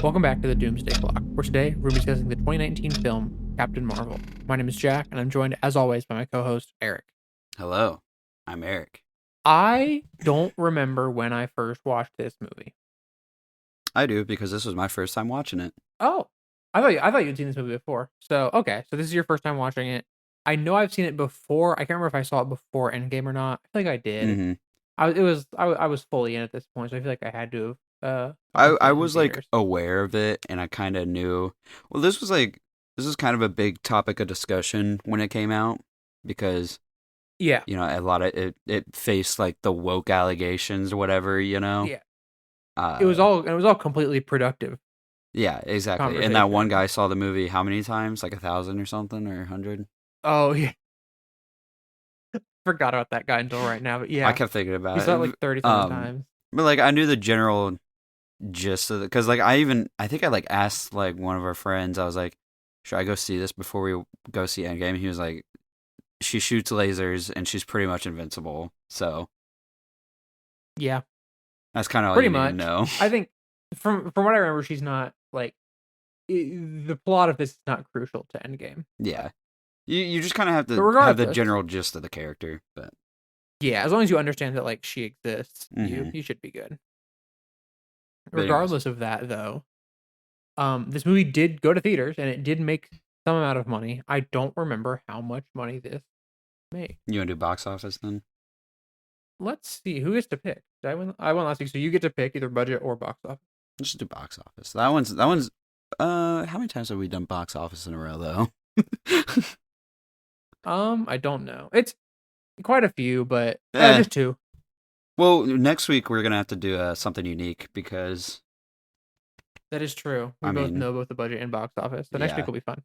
Welcome back to the Doomsday Clock, where today we're discussing the 2019 film Captain Marvel. My name is Jack, and I'm joined, as always, by my co-host, Eric. Hello, I'm Eric. I don't remember when I first watched this movie. I do, because this was my first time watching it. Oh, I thought you'd seen this movie before. So, okay, so this is your first time watching it. I know I've seen it before. I can't remember if I saw it before Endgame or not. I feel like I did. Mm-hmm. I was fully in at this point, so I feel like I had to have I seen it in was like theaters. aware of it, and I kind of knew. Well, this was kind of a big topic of discussion when it came out, because Yeah, a lot of it faced like the woke allegations or whatever. yeah. Uh, It was all completely productive yeah, exactly. And that one conversation. guy saw the movie how many times? Like 1,000 or something, or 100. Oh yeah, forgot about that guy until right now. But I yeah, kept thinking he about saw it it. like 37 times. But like I knew the general gist of it, because like I think I like asked like one of our friends. I was like, should I go see this before we go see Endgame? He was like, she shoots lasers and she's pretty much invincible. So Yeah, that's kind of all pretty you need to much. know. I think from what I remember, she's not like the plot of this is not crucial to Endgame. Yeah, you just kind of have But to have the regardless, general gist of the character. But yeah, as long as you understand that like she exists, mm-hmm. you should be good. But anyways, Regardless of that, though, this movie did go to theaters and it did make some amount of money. I don't remember how much money this made. you want to do box office then? Let's see who gets to pick. Did I win? I won last week, so you get to pick either budget or box office. Let's just do box office. That one's. How many times have we done box office in a row though? I don't know. It's quite a few, but Eh. just two. Well, next week we're gonna have to do something unique, because That is true. We I both mean, know both the budget and box office. So next week yeah. will be fun.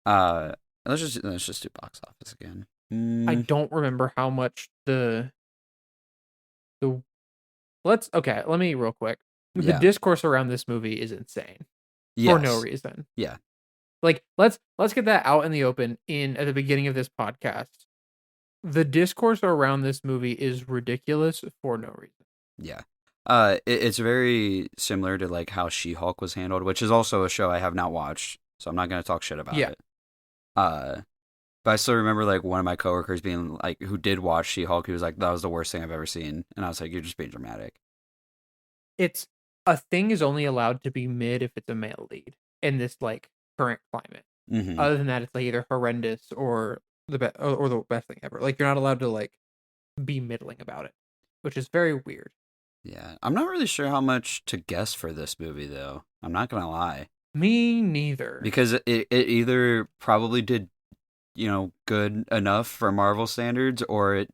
Uh, let's just do box office again. I don't remember how much the let's okay. Let me real quick. The Yeah. discourse around this movie is insane for no Yes. reason. Yeah. Like let's get that out in the open at the beginning of this podcast. The discourse around this movie is ridiculous for no reason. Yeah. It's very similar to like how She-Hulk was handled, which is also a show I have not watched, so I'm not gonna talk shit about Yeah. it. But I still remember like one of my coworkers being like, who did watch She-Hulk, he was like, that was the worst thing I've ever seen, and I was like, you're just being dramatic. It's a thing is only allowed to be mid if it's a male lead in this like current climate. Mm-hmm. Other than that, it's like either horrendous or the best thing ever. Like you're not allowed to like be middling about it, which is very weird. Yeah, I'm not really sure how much to guess for this movie though. I'm not gonna lie, Me neither. because it either probably did, good enough for Marvel standards, or it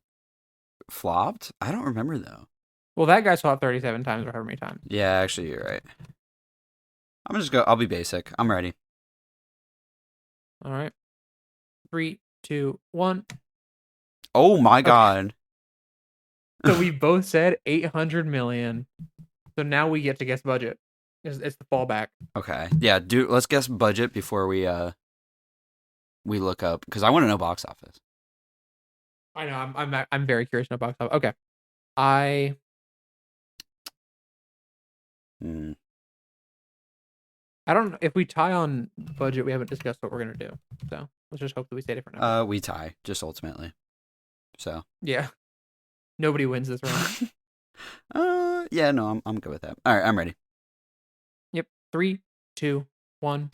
flopped. I don't remember though. Well, that guy saw it 37 times or however many times. Yeah, actually, you're right. I'll be basic. I'm ready. All right. 3, 2, 1. Oh my god. So we both said 800 million. So now we get to guess budget. It's the fallback. Okay. Yeah, let's guess budget before we look up, because I want to know box office. I know. I'm very curious about box office. Okay. I don't know if we tie on budget. We haven't discussed what we're gonna do. So let's just hope that we say different numbers. We tie, just ultimately. So. Yeah. Nobody wins this round. Yeah, no, I'm good with that. All right, I'm ready. Yep. 3, 2, 1.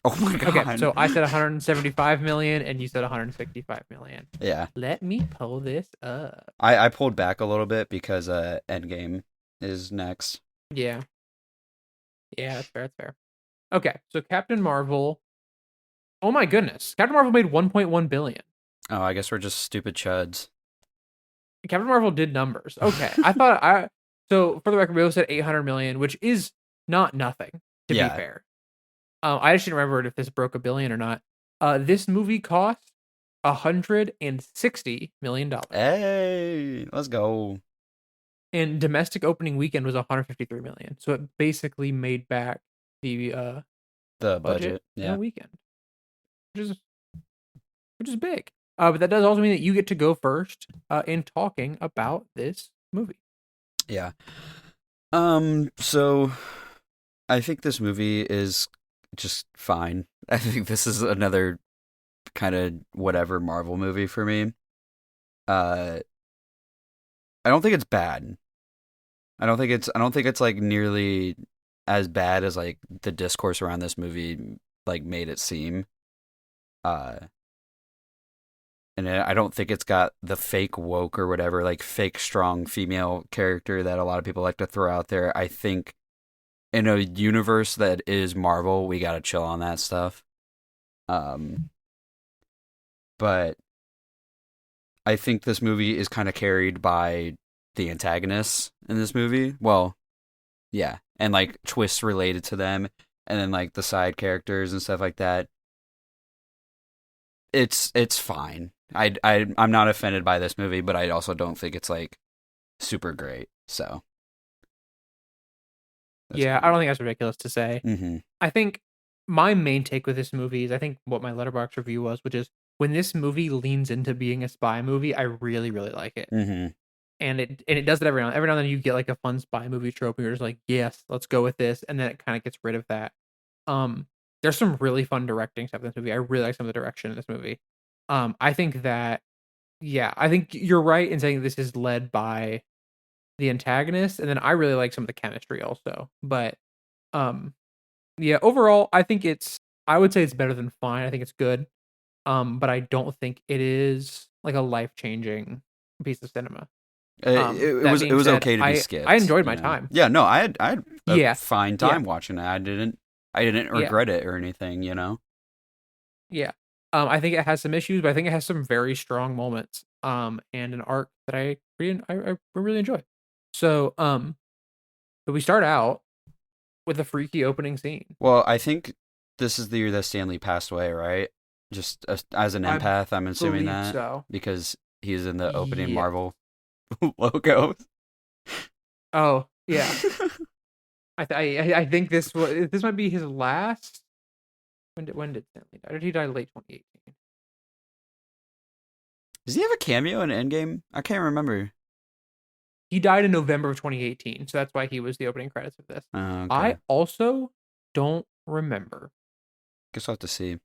Oh my god. Okay, so I said 175 million and you said 165 million. Yeah. Let me pull this up. I pulled back a little bit because Endgame is next. Yeah. Yeah, that's fair. That's fair. Okay, so Captain Marvel. Oh my goodness, Captain Marvel made 1.1 billion. Oh, I guess we're just stupid chuds. Captain Marvel did numbers. Okay, so for the record, we both said 800 million, which is not nothing, to be fair. I just didn't remember if this broke a billion or not. This movie cost $160 million. Hey, let's go. And domestic opening weekend was 153 million. So it basically made back the budget in a weekend, which is big. But that does also mean that you get to go first in talking about this movie. Yeah. So I think this movie is just fine. I think this is another kind of whatever Marvel movie for me. Uh, I don't think it's bad. I don't think it's like nearly as bad as like the discourse around this movie like made it seem. Uh, and I don't think it's got the fake woke or whatever, like fake strong female character that a lot of people like to throw out there. I think in a universe that is Marvel, we gotta chill on that stuff. Um, but I think this movie is kind of carried by the antagonists in this movie. Well, yeah, and like twists related to them, and then like the side characters and stuff like that. It's fine. I'm not offended by this movie, but I also don't think it's like super great. So Yeah, I don't think that's ridiculous to say. Mm-hmm. I think my main take with this movie is I think what my Letterboxd review was, which is when this movie leans into being a spy movie, I really, really like it. Mm-hmm. And it does it every now and then you get like a fun spy movie trope and you're just like, yes, let's go with this, and then it kind of gets rid of that. There's some really fun directing stuff in this movie. I really like some of the direction in this movie. I think that I think you're right in saying this is led by the antagonist, and then I really like some of the chemistry also. But yeah, overall, I would say it's better than fine. I think it's good. But I don't think it is like a life-changing piece of cinema. It That was being said, okay to be skipped. I enjoyed my know? time. Yeah, no, I had a Yeah. fine time watching it. I didn't regret it or anything. You know. Yeah. I think it has some issues, but I think it has some very strong moments. And an arc that I really enjoy. So, but we start out with a freaky opening scene. Well, I think this is the year that Stanley passed away, right? Just as an empath, I'm assuming that so. because he's in the opening Marvel logo. Oh yeah, I think this might be his last. When did Stanley die? Did he die late 2018? Does he have a cameo in Endgame? I can't remember. He died in November of 2018, so that's why he was the opening credits of this. Okay. I also don't remember. Guess I'll have to see.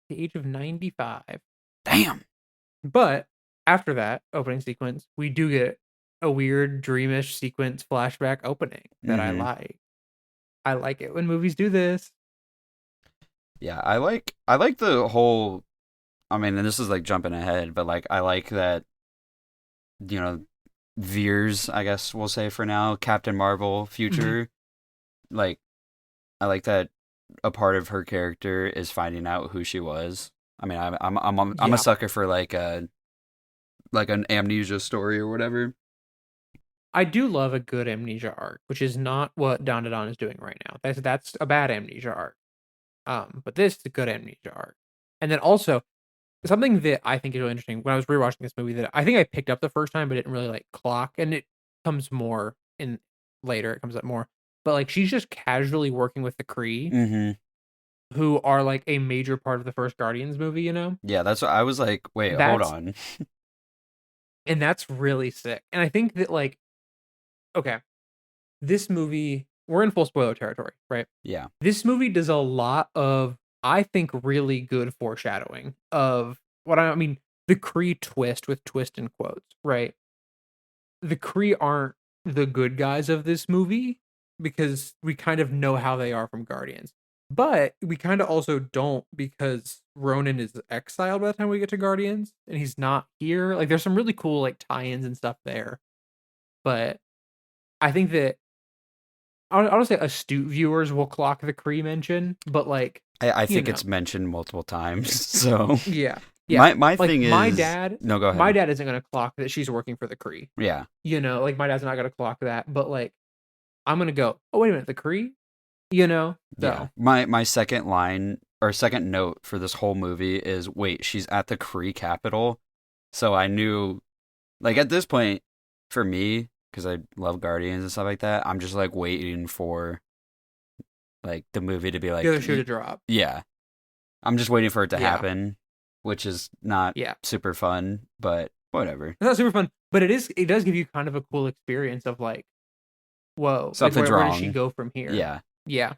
The age of 95. Damn. But after that opening sequence, we do get a weird dreamish sequence flashback opening that I like. I like it when movies do this. Yeah, I like the whole. I mean, and this is like jumping ahead, but like I like that. You know, Veers, I guess we'll say for now, Captain Marvel future. Like, I like that a part of her character is finding out who she was. I mean, I'm a sucker for like an amnesia story or whatever. I do love a good amnesia arc, which is not what DanDaDan is doing right now. That's a bad amnesia arc. But this is a good amnesia arc. And then also something that I think is really interesting when I was rewatching this movie that I think I picked up the first time but didn't really like clock, and it comes more in later. It comes up more, but like she's just casually working with the Kree, who are like a major part of the first Guardians movie. You know? Yeah, that's what I was like. Wait, hold on. And that's really sick. And I think that like, okay, this movie, we're in full spoiler territory, right? Yeah. This movie does a lot of, I think, really good foreshadowing of the Kree twist with twist in quotes, right? The Kree aren't the good guys of this movie because we kind of know how they are from Guardians. But we kind of also don't because Ronan is exiled by the time we get to Guardians and he's not here. Like there's some really cool like tie-ins and stuff there. But I think that I don't say astute viewers will clock the Kree mention, but like I think it's mentioned multiple times. So yeah. My thing is my dad. No, go ahead. My dad isn't gonna clock that she's working for the Kree. Yeah. You know, like my dad's not gonna clock that, but like I'm gonna go, oh wait a minute, the Kree? You know? So. Yeah. My second line or second note for this whole movie is wait, she's at the Kree capital. So I knew like at this point, for me, because I love Guardians and stuff like that, I'm just like waiting for like the movie to be like the other shoe to drop. Yeah. I'm just waiting for it to happen, which is not super fun, but whatever. It's not super fun, but it does give you kind of a cool experience of like whoa, like something's where does she wrong. go from here? Yeah. Yeah.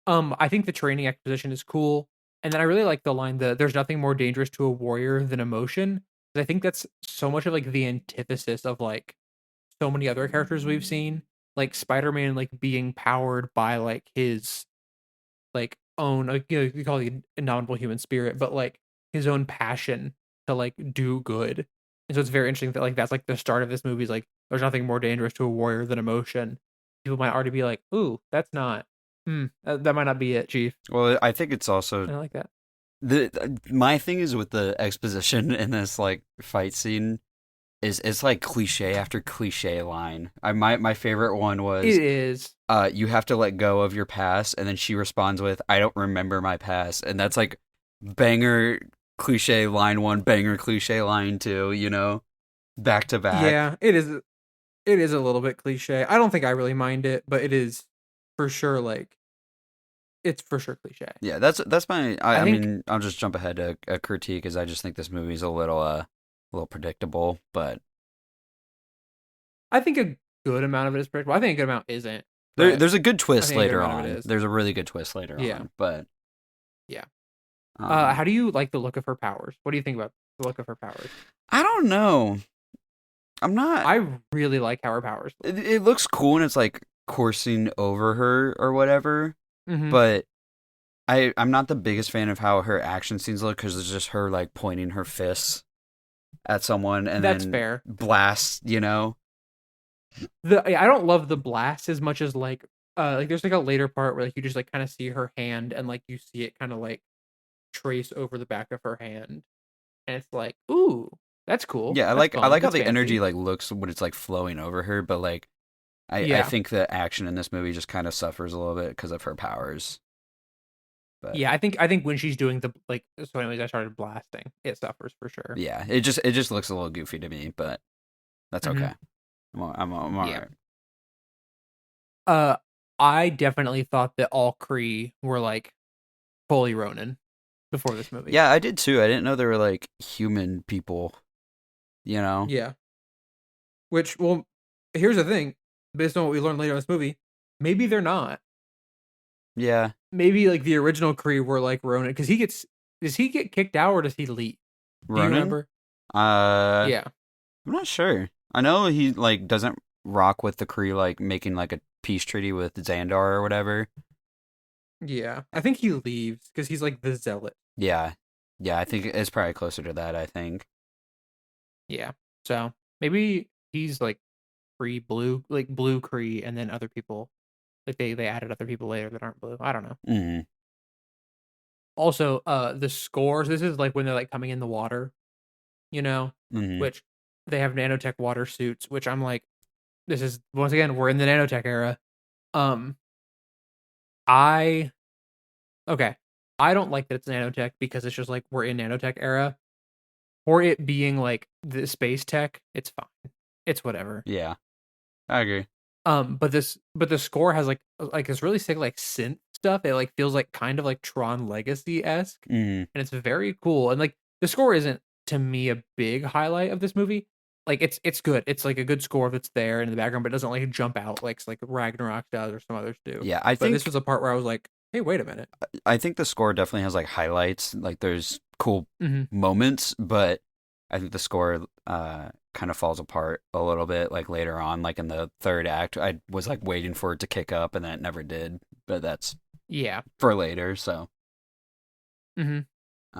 I think the training exposition is cool, and then I really like the line that there's nothing more dangerous to a warrior than emotion. 'Cause I think that's so much of like the antithesis of like so many other characters we've seen, like Spider-Man, like being powered by like his like own, like, you call it the indomitable human spirit, but like his own passion to like do good. And so it's very interesting that like that's like the start of this movie is like there's nothing more dangerous to a warrior than emotion. People might already be like, "Ooh, that's not. That might not be it, Chief." Well, I think it's also I like that. my thing is with the exposition in this like fight scene is it's like cliche after cliche line. My favorite one was It is. you have to let go of your past, and then she responds with I don't remember my past, and that's like banger cliche line one, banger cliche line two, you know, back to back. Yeah, it is. It is a little bit cliche. I don't think I really mind it, but it is for sure like it's for sure cliche. Yeah, that's my. I I think mean, I'll just jump ahead to a critique, because I just think this movie's a little predictable. But I think a good amount of it is predictable. I think a good amount isn't. But there's a good I twist think a good later amount of it on. is. There's a really good twist later Yeah. on. But Yeah. um, How do you like the look of her powers? What do you think about the look of her powers? I don't know. I'm not. I really like how her powers look. It looks cool, and it's like coursing over her or whatever. Mm-hmm. But I'm not the biggest fan of how her action scenes look, because it's just her like pointing her fists at someone and That's then fair. blast. You know. I don't love the blast as much as like there's like a later part where like you just like kind of see her hand and like you see it kind of like trace over the back of her hand, and it's like, ooh, that's cool. Yeah, That's I fun. like how That's the energy fancy. like looks when it's like flowing over her, but like I Yeah. think the action in this movie just kind of suffers a little bit because of her powers. But Yeah, I think when she's doing the like so anyways, I started blasting. It suffers for sure. yeah, it just looks a little goofy to me, but that's Mm-hmm. okay. I'm all Yeah. right. Uh, I definitely thought that all Kree were like fully Ronin before this movie. Yeah, I did too. I didn't know they were like human people. You know? Yeah. Which, well, here's the thing. Based on what we learned later in this movie, maybe they're not. Yeah. Maybe like the original Kree were like Ronin because does he get kicked out or does he leave? Do you Ronan? remember? Uh, Yeah. I'm not sure. I know he like doesn't rock with the Kree like making like a peace treaty with Xandar or whatever. Yeah. I think he leaves because he's like the zealot. Yeah. Yeah, I think it's probably closer to that, I think. Yeah. So maybe he's like Kree blue, like blue Kree, and then other people like they added other people later that aren't blue. I don't know. Mm-hmm. Also, the scores. This is like when they're like coming in the water, you know, Mm-hmm. which they have nanotech water suits. Which I'm like, this is once again we're in the nanotech era. Um, I okay. I don't like that it's nanotech because it's just like we're in nanotech era. For it being like the space tech, it's fine. It's whatever. Yeah. I agree. But the score has like this really sick like synth stuff. It like feels like kind of like Tron Legacy esque, Mm-hmm. and it's very cool. And like the score isn't to me a big highlight of this movie. Like it's good. It's like a good score that's there in the background, but it doesn't like jump out like Ragnarok does or some others do. Yeah, But this was a part where I was like, hey, wait a minute. I think the score definitely has like highlights. Like there's cool Mm-hmm. moments, but I think the score kind of falls apart a little bit like later on, like in the third act. I was like waiting for it to kick up, and then it never did. But that's Yeah. for later. So Mm-hmm.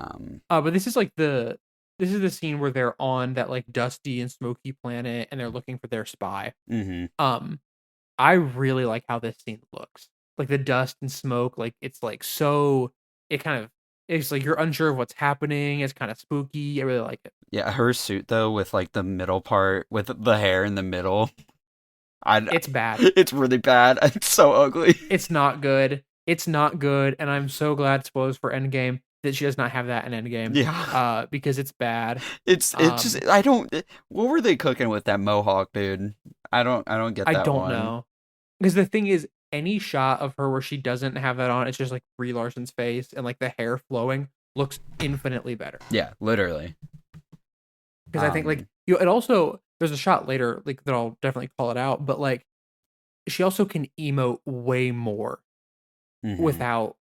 um But this is the scene where they're on that like dusty and smoky planet and they're looking for their spy. mm-hmm. I really like how this scene looks. Like the dust and smoke, like it's like so it kind of it's like you're unsure of what's happening. It's kind of spooky. I really like it. Yeah, her suit though, with like the middle part with the hair in the middle. It's bad. It's really bad. It's so ugly. It's not good. It's not good, and I'm so glad, spoilers for Endgame, that she does not have that in Endgame. Yeah. Because it's bad. It's just I don't. What were they cooking with that mohawk, dude? I don't get I that don't one. know. Because the thing is, any shot of her where she doesn't have that on, it's just like Brie Larson's face and like the hair flowing looks infinitely better. Yeah, literally. Because I think like it also there's a shot later like that I'll definitely call it out, but like she also can emote way more Mm-hmm. without,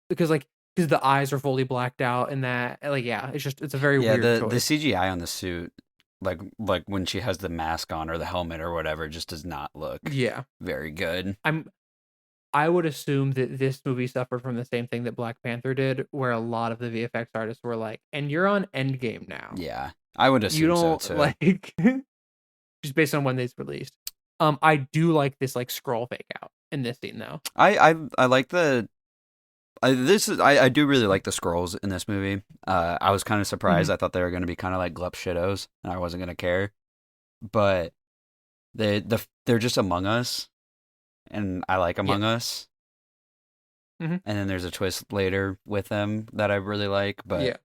because like because the eyes are fully blacked out and that like yeah, it's a very Yeah, weird the choice. CGI on the suit, like when she has the mask on or the helmet or whatever, just does not look Yeah. very good. I'm I would assume that this movie suffered from the same thing that Black Panther did, where a lot of the VFX artists were like, "And you're on Endgame now. Yeah, I would You assume so don't too. like," just based on when they's released. I do like this like scroll fake out in this scene though. I like the I do really like the scrolls in this movie. I was kind of Hmm. surprised. I thought they were going to be kind of like glup shittos, and I wasn't going to care. But they're just Among Us, and I like Yeah. Among Us. Hmm. And then there's a twist later with them that I really like. Yeah.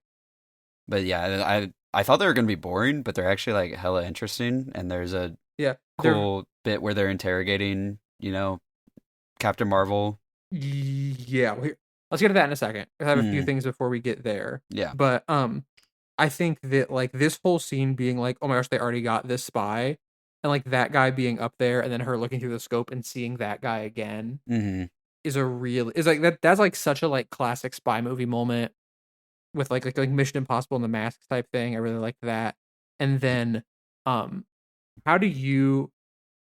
But yeah, I thought they were going to be boring, but they're actually like hella interesting. And there's a Yeah. They're cool bit where they're interrogating, Captain Marvel. yeah. Let's get to that in a second. I have a few Mm, things before we get there, yeah. but I think that like this whole scene being like, oh my gosh, they already got this spy, and like that guy being up there, and then her looking through the scope and seeing that guy again Hmm. is like that's like such a like classic spy movie moment with like Mission Impossible and the Mask type thing. I really like that. And then um how do you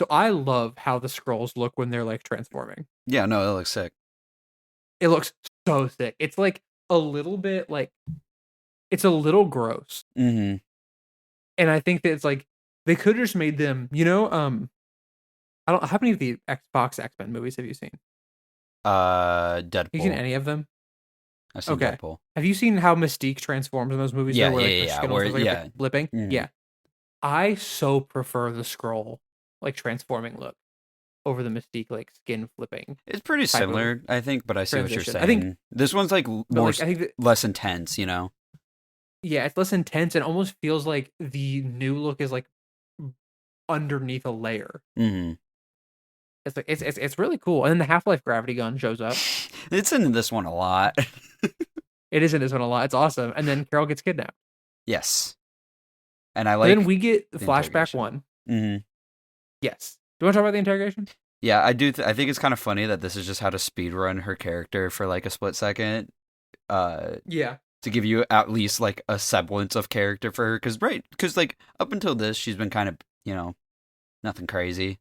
so I love how the scrolls look when they're like transforming. Yeah, no, it looks sick. It looks so sick. It's like a little bit like it's a little gross. Hmm. And I think that it's like they could have just made them, I don't how many of the Xbox X-Men movies have you seen? Have you seen Deadpool. any of them? I've seen Okay. Deadpool. Have you seen how Mystique transforms in those movies though, Yeah, where yeah, like yeah, her yeah. skin almost Where, looks like it's like yeah. flipping? Hmm. Yeah. I so prefer the scroll like transforming look over the Mystique like skin flipping It's pretty type of similar, I think, but I see what you're transition. I think saying. This one's like but like I think that less intense. yeah, it's less intense and almost feels like the new look is like underneath a layer. Hmm. It's like it's really cool. And then the Half-Life gravity gun shows up. It's in this one a lot. It is in this one a lot. It's awesome. And then Carol gets kidnapped. Yes, and I But then like we get the the flashback interrogation. one. Hmm. Yes. Do you want to talk about the interrogation? Yeah, I do. I think it's kind of funny that this is just how to speed run her character for like a split second, uh, Yeah. to give you at least like a semblance of character for her. Because like up until this, she's been kind of nothing crazy.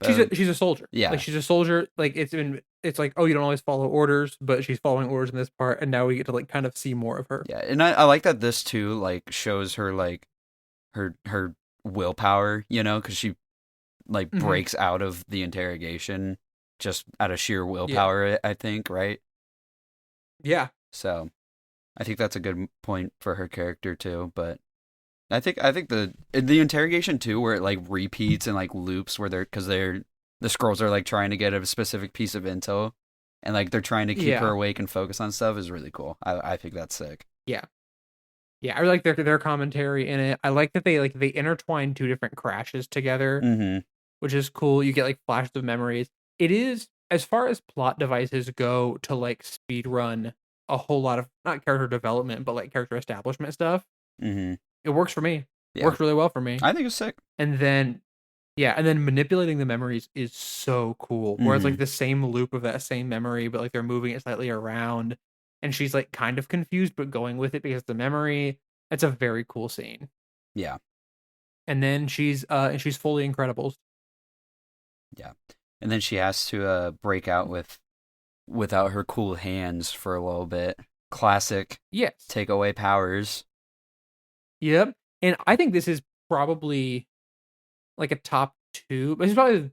But She's a soldier. Like yeah, she's a soldier. Like it's like, oh, you don't always follow orders, but she's following orders in this part, and now we get to like kind of see more of her. yeah, and I like that this too like shows her like her willpower, because she like Hmm. breaks out of the interrogation just out of sheer Yeah. willpower. I think, right? Yeah. So I think that's a good point for her character too. But I think the interrogation too, where it like repeats and like loops, where the scrolls are like trying to get a specific piece of intel, and like they're trying to keep her Yeah. awake and focus on stuff is really cool. I think that's sick. Yeah. Yeah. I really like their commentary in it. I like that they intertwine two different crashes together, Mm-hmm. which is cool. You get like flashes of memories. It is as far as plot devices go to like speed run a whole lot of not character development, but like character establishment stuff. Mm-hmm. It works for me. Yeah, Works really well for me. I think it's sick. And then yeah, and then manipulating the memories is so cool. Where it's Mm-hmm. like the same loop of that same memory, but like they're moving it slightly around. And she's like kind of confused, but going with it because the memory. It's a very cool scene. Yeah, And then she's fully Incredibles. yeah. And then she has to break out without her cool hands for a little bit. Classic Yes. take away powers. Yep. And I think this is probably like a top two. This is probably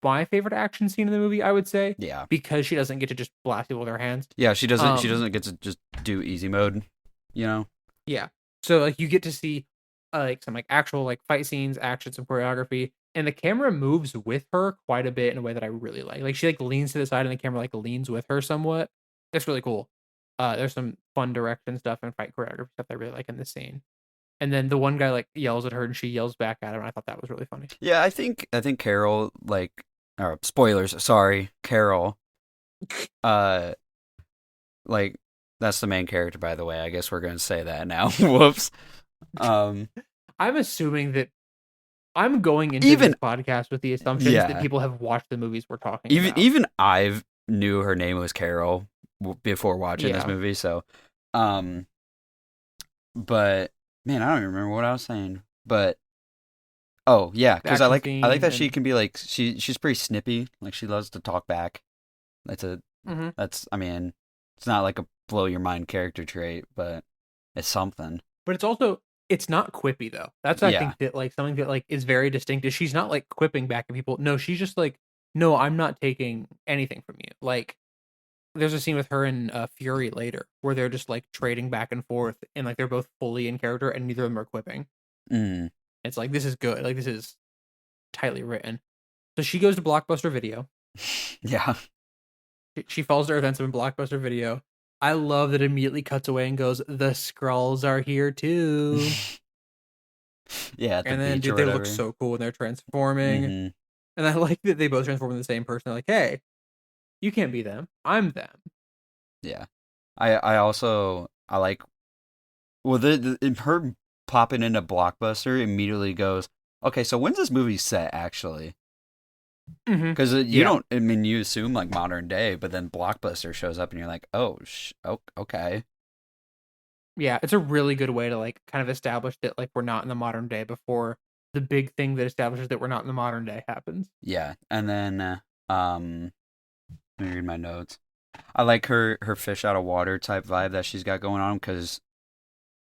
my favorite action scene in the movie, I would say, Yeah. because she doesn't get to just blast people with her hands. Yeah, she Um, doesn't get to just do easy mode, you know? yeah. So like you get to see like some like actual like fight scenes, action, some choreography, and the camera moves with her quite a bit in a way that I really like. Like she like leans to the side and the camera like leans with her somewhat. It's really cool. There's some fun direction stuff and fight choreography stuff I really like in this scene. And then the one guy like yells at her and she yells back at him. And I thought that was really funny. Yeah, I think Carol like spoilers, sorry, Carol uh like that's the main character by the way. I guess we're going to say that now. Whoops. Um I'm assuming that I'm going into this Even podcast with the assumptions that yeah, people have watched the movies we're talking about. even I've knew her name was Carol before watching this Yeah, movie. So, um, but man, I don't even remember what I was saying. But oh yeah, the because action I like scene that she and can be like she's pretty snippy. Like she loves to talk back. That's a Mhm. that's I mean, it's not like a blow your mind character trait, but it's something. But it's also it's not quippy though. That's I Yeah. think that like something that like is very distinct is she's not like quipping back at people. No, she's just like, no, I'm not taking anything from you. Like there's a scene with her and Fury later where they're just like trading back and forth and like they're both fully in character and neither of them are quipping. Mm. It's like this is good. Like this is tightly written. So she goes to Blockbuster Video. Yeah. She falls to events in Blockbuster Video. I love that it immediately cuts away and goes, the Skrulls are here too. Yeah, at the And then, beach or dude, they look whatever. so cool when they're transforming. Hmm. And I like that they both transform into the same person. They're like, hey, you can't be them. I'm them. Yeah. I also I like well in her popping into Blockbuster immediately goes, okay, so when's this movie set actually? Mm-hmm. Because you Yeah. don't, I mean, you assume like modern day, but then Blockbuster shows up and you're like, oh, okay. Yeah. It's a really good way to like kind of establish that like we're not in the modern day before the big thing that establishes that we're not in the modern day happens. Yeah. And then, let me read my notes. I like her fish out of water type vibe that she's got going on because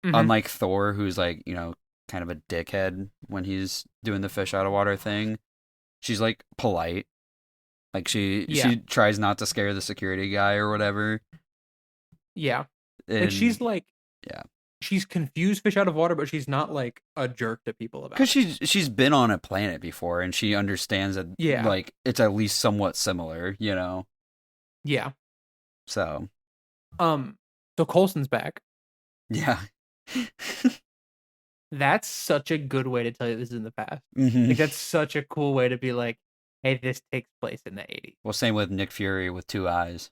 Mm-hmm. unlike Thor, who's like, kind of a dickhead when he's doing the fish out of water thing, she's like polite. Like Yeah. she tries not to scare the security guy or whatever. Yeah. Like And she's like, yeah. she's confused fish out of water, but she's not like a jerk to people Because about it. she's been on a planet before and she understands that Yeah. like it's at least somewhat similar, you know. Yeah. So So Coulson's back. yeah. That's such a good way to tell you this is in the past. Hmm. Like that's such a cool way to be like, hey, this takes place in the 80s. Well, same with Nick Fury with two eyes.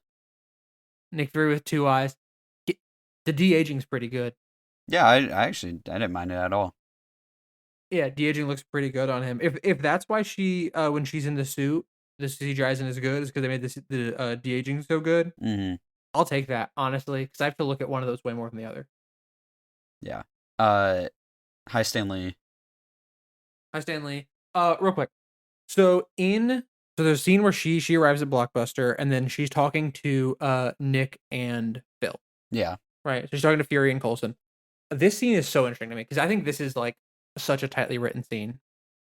Nick Fury with two eyes. The de aging's pretty good. Yeah, I actually I didn't mind it at all. Yeah, de aging looks pretty good on him. If that's why she when she's in the suit, the CGI isn't as good, is because they made the de aging so good. Hmm. I'll take that honestly, because I have to look at one of those way more than the other. Yeah. Uh, Hi Stanley. Hi Stanley. Real quick. So there's a scene where she arrives at Blockbuster and then she's talking to Nick and Phil. Yeah. Right. So she's talking to Fury and Coulson. This scene is so interesting to me because I think this is like such a tightly written scene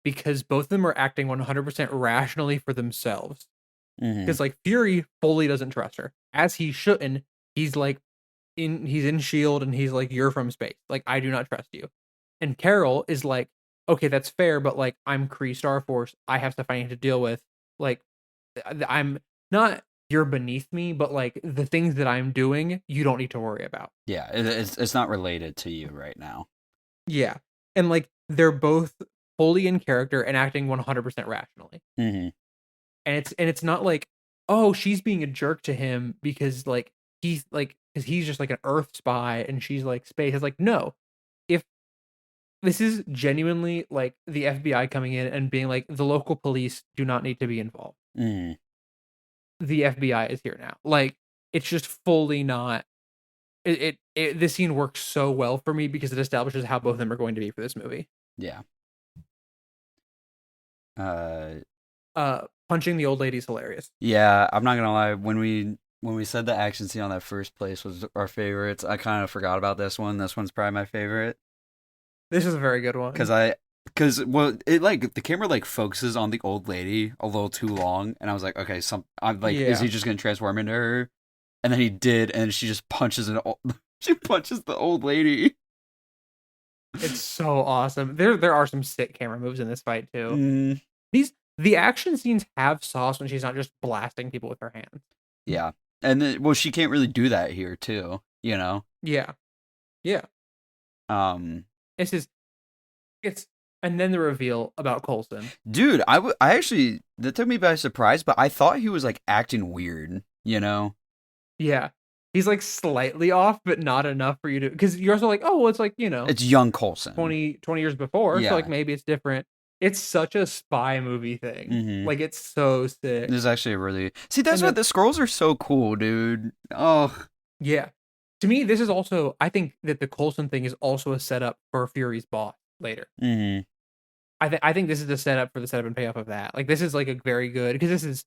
because both of them are acting 100% rationally for themselves. Hmm. Because like Fury fully doesn't trust her, as he shouldn't. He's like he's in Shield and he's like, you're from space. Like I do not trust you. And Carol is like, okay, that's fair, but like I'm Kree Star Force. I have stuff I need to deal with. Like I'm not you're beneath me, but like the things that I'm doing, you don't need to worry about. Yeah, it's not related to you right now. Yeah. And like they're both fully in character and acting 100% rationally. Hmm. And it's not like, oh, she's being a jerk to him because like he's like cuz he's just like an earth spy and she's like space. It's like, no. If this is genuinely like the FBI coming in and being like the local police do not need to be involved. Hmm. The FBI is here now. Like it's just fully not this scene works so well for me because it establishes how both of them are going to be for this movie. Yeah. Punching the old lady is hilarious. Yeah, I'm not gonna lie. When we said the action scene on that first place was our favorites, I kind of forgot about this one. This one's probably my favorite This is a very good one. because well, it like the camera like focuses on the old lady a little too long, and I was like, okay, I'm like, is Yeah. he just gonna transform into her? And then he did, and she just punches she punches the old lady. It's so awesome. There are some sick camera moves in this fight too. Mm, The action scenes have sauce when she's not just blasting people with her hands. yeah, and then, well, she can't really do that here too, you know. Yeah. Yeah. Um, It's just it's and then the reveal about Coulson. Dude, I actually that took me by surprise, but I thought he was like acting weird, you know. Yeah. He's like slightly off, but not enough for you to because you're also like, oh, well, it's like, It's young Coulson. 20 years before, so like Yeah. maybe it's different. It's such a spy movie thing. Mm-hmm. Like it's so sick. This is actually a really see. That's And what then the scrolls are so cool, dude. Oh, yeah, to me, this is also. I think that the Coulson thing is also a setup for Fury's boss later. mm-hmm. I think this is the setup for the setup and payoff of that. Like this is like a very good because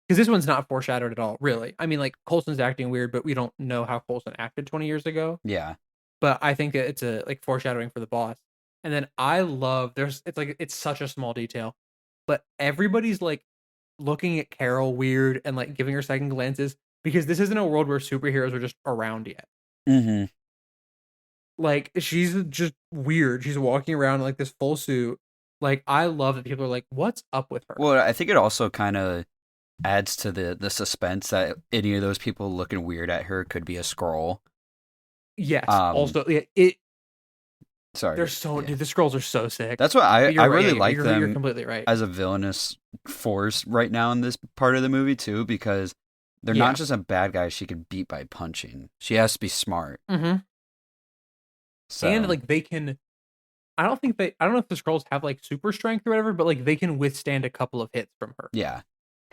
this one's not foreshadowed at all, really. I mean, like Coulson's acting weird, but we don't know how Coulson acted 20 years ago. Yeah. But I think that it's a like foreshadowing for the boss. And then I love it's such a small detail, but everybody's like looking at Carol weird and like giving her second glances because this isn't a world where superheroes are just around yet. Mm-hmm. Like she's just weird. She's walking around in like this full suit. Like I love that people are like, "What's up with her?" Well, I think it also kind of adds to the suspense that any of those people looking weird at her could be a scroll. Yes. Also, it. Sorry, They're so dude. The scrolls are so sick. That's what I really like them. You're completely right. As a villainous force right now in this part of the movie too, because they're not just a bad guy she could beat by punching. She has to be smart. Mm-hmm. So. And like they can. I don't know if the scrolls have like super strength or whatever, but like they can withstand a couple of hits from her. Yeah.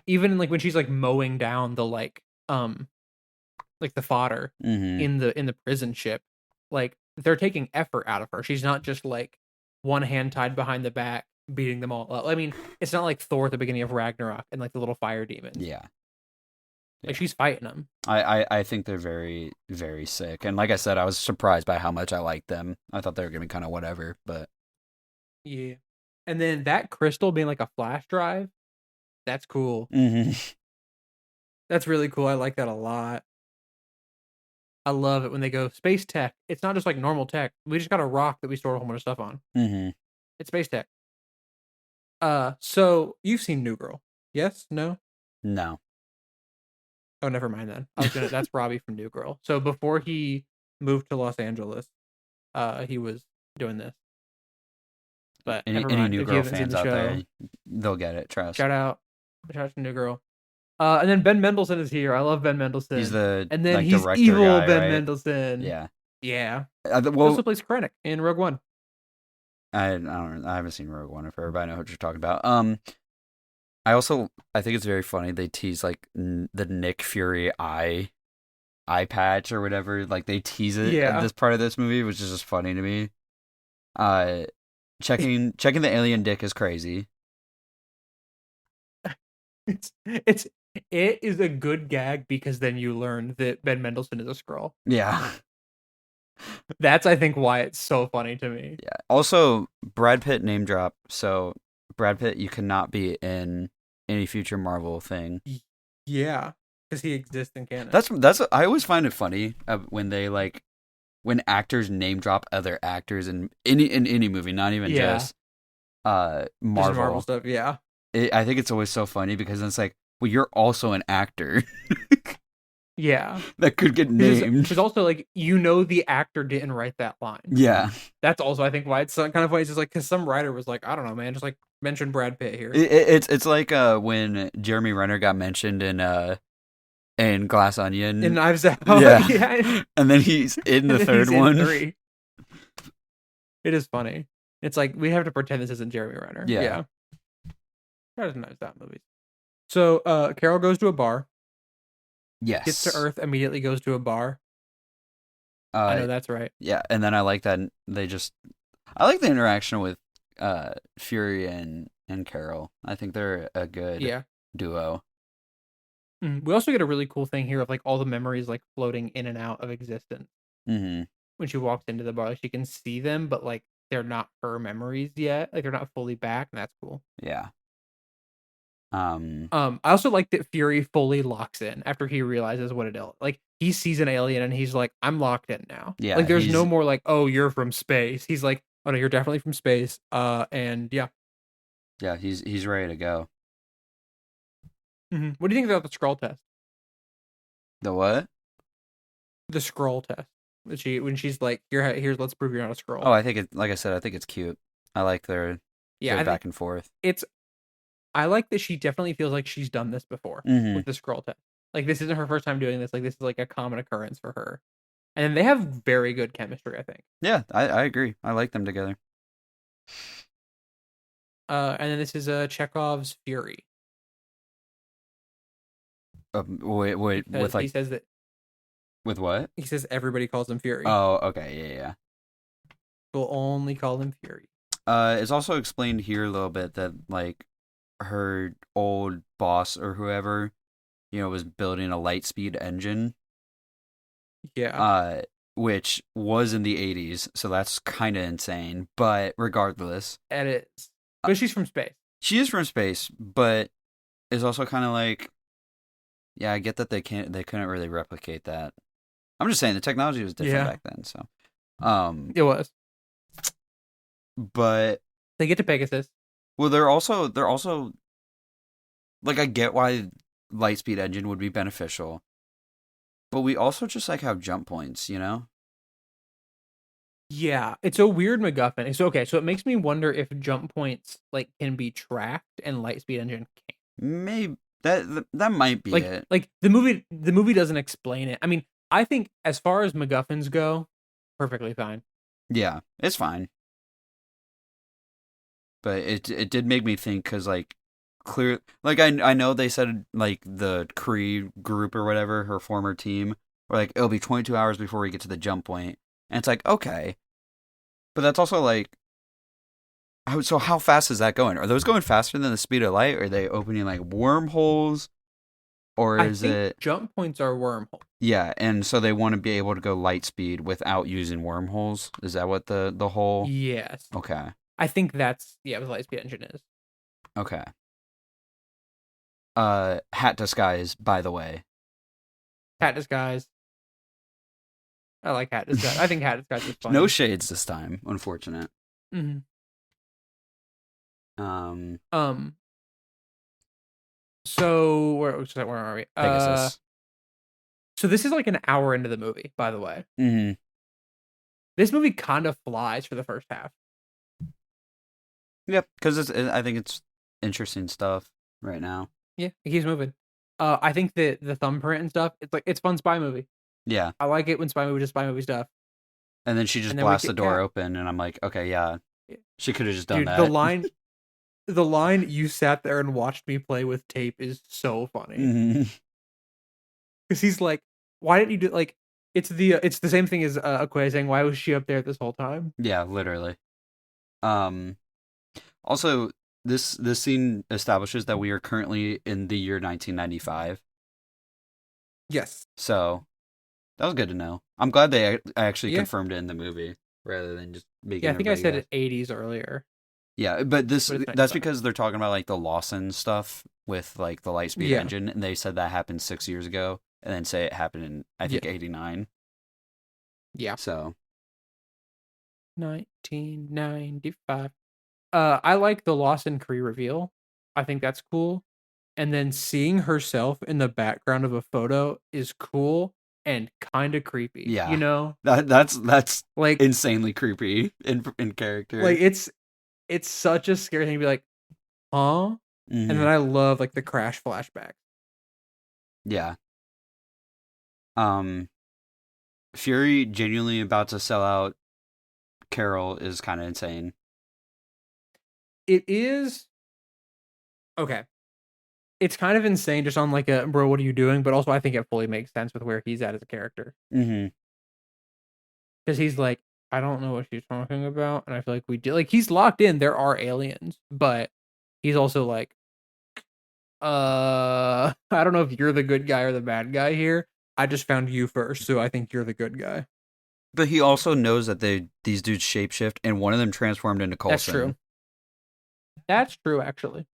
Even like when she's like mowing down the like the fodder in the prison ship, like they're taking effort out of her. She's not just like one hand tied behind the back beating them all up. I mean, it's not like Thor at the beginning of Ragnarok and like the little fire demons. Yeah. Like she's fighting them. I think they're very, very sick. And like I said, I was surprised by how much I liked them. I thought they were gonna be kind of whatever, but yeah. And then that crystal being like a flash drive, that's cool. Mm-hmm. That's really cool. I like that a lot. I love it when they go space tech. It's not just like normal tech. We just got a rock that we store a whole bunch of stuff on. Mm-hmm. It's space tech. So you've seen New Girl? Yes? No? No. Oh, never mind then. That's Robbie from New Girl. So before he moved to Los Angeles, he was doing this. But any New Girl fans out there, they'll get it. Trust. Shout out to New Girl. And then Ben Mendelsohn is here. I love Ben Mendelsohn. He's the and then like, he's director evil guy, Ben right? Mendelsohn. Yeah. Yeah. Well, he also plays Krennic in Rogue One. I haven't seen Rogue One of her, but I know what you're talking about. I think it's very funny they tease like the Nick Fury eye patch or whatever. Like they tease it at this part of this movie, which is just funny to me. Checking the alien dick is crazy. It is a good gag because then you learn that Ben Mendelsohn is a Skrull. Yeah. That's I think why it's so funny to me. Yeah. Also, Brad Pitt name drop. So Brad Pitt, you cannot be in any future Marvel thing. Yeah, because he exists in canon. That's I always find it funny when they like when actors name drop other actors in any movie, not even just Marvel. Just Marvel stuff. Yeah. I think it's always so funny because it's like, well, you're also an actor. Yeah. That could get named. Because also, like, the actor didn't write that line. Yeah. That's also, I think, why it's kind of funny. It's just like, because some writer was like, I don't know, man, just like mention Brad Pitt here. It's like when Jeremy Renner got mentioned in Glass Onion. In Knives Out. Yeah. And then he's in the third one. 3. It is funny. It's like, we have to pretend this isn't Jeremy Renner. Yeah. That is Knives Out movies. So, Carol goes to a bar. Yes. Gets to Earth, immediately goes to a bar. I know that's right. Yeah, and then I like that I like the interaction with Fury and Carol. I think they're a good duo. We also get a really cool thing here of like all the memories like floating in and out of existence. Mm-hmm. When she walks into the bar, like she can see them, but like they're not her memories yet. Like they're not fully back, and that's cool. Yeah. I also like that Fury fully locks in after he realizes what it is. Like he sees an alien and he's like, I'm locked in now. Yeah. Like there's no more like, oh, you're from space. He's like, oh no, you're definitely from space. And yeah. Yeah, he's ready to go. Mm-hmm. What do you think about the scroll test? The what? The scroll test. When she's like, here's let's prove you're not a scroll. Oh, I think like I said, I think it's cute. I like their back and forth. I like that she definitely feels like she's done this before with the scroll test. Like this isn't her first time doing this. Like this is like a common occurrence for her. And they have very good chemistry, I think. Yeah, I agree. I like them together. And then this is Chekhov's Fury. Wait, with He like says that with what? he says everybody calls him Fury. Oh, okay, yeah. We'll only call him Fury. It's also explained here a little bit that like her old boss or whoever, was building a light speed engine. Yeah. Which was in the 80s, so that's kind of insane. But regardless, It is. But she's from space. she is from space, but it's also kind of like, yeah, I get that they couldn't really replicate that. I'm just saying the technology was different back then, so. It was. But they get to Pegasus. Well, they're also like, I get why Lightspeed engine would be beneficial, but we also just like have jump points, Yeah, it's a weird MacGuffin. So okay, so it makes me wonder if jump points like can be tracked and Lightspeed engine can't. Maybe that might be it. Like the movie doesn't explain it. I mean, I think as far as MacGuffins go, perfectly fine. Yeah, it's fine. But it did make me think, because like I know they said like the Kree group or whatever, her former team, or like it'll be 22 hours before we get to the jump point, and it's like, okay, but that's also like, so how fast is that going? Are those going faster than the speed of light? Are they opening like wormholes, or is it jump points are wormholes? Yeah, and so they want to be able to go light speed without using wormholes. Is that what the whole? Yes. Okay. I think that's what Lightspeed engine is. Okay. Hat disguise, by the way. Hat disguise. I like hat disguise. I think hat disguise is fun. No shades this time, unfortunate. Mm-hmm. So where are we? Pegasus. So this is like an hour into the movie, by the way. Mm-hmm. This movie kind of flies for the first half. Yep, because I think it's interesting stuff right now. Yeah, it keeps moving. I think that the thumbprint and stuff, it's fun spy movie. Yeah, I like it when spy movie does spy movie stuff. And then she just blasts the door open, and I'm like, okay, yeah, she could have just done that. The line "you sat there and watched me play with tape" is so funny. Because he's like, "Why didn't you do like?" It's the same thing as Okoye saying, "Why was she up there this whole time?" Yeah, literally. Also, this scene establishes that we are currently in the year 1995. Yes. So that was good to know. I'm glad they actually confirmed it in the movie rather than just making. Yeah, I think I said it 80s earlier. Yeah, but that's because they're talking about like the Lawson stuff with like the Lightspeed engine, and they said that happened 6 years ago, and then say it happened in I think 89. Yeah. So 1995. I like the Lawson Kree reveal. I think that's cool. And then seeing herself in the background of a photo is cool and kind of creepy. Yeah, that's like insanely creepy in character. Like it's such a scary thing to be like, huh? Mm-hmm. And then I love like the crash flashback. Yeah. Fury genuinely about to sell out Carol is kind of insane. It is. Okay. It's kind of insane just on like a, bro, what are you doing? But also I think it fully makes sense with where he's at as a character. Mm-hmm. Because he's like, I don't know what she's talking about. And I feel like we do. Like, he's locked in. There are aliens. But he's also like, I don't know if you're the good guy or the bad guy here. I just found you first, so I think you're the good guy. But he also knows that these dudes shapeshift, and one of them transformed into Coulson. That's true. That's true, actually.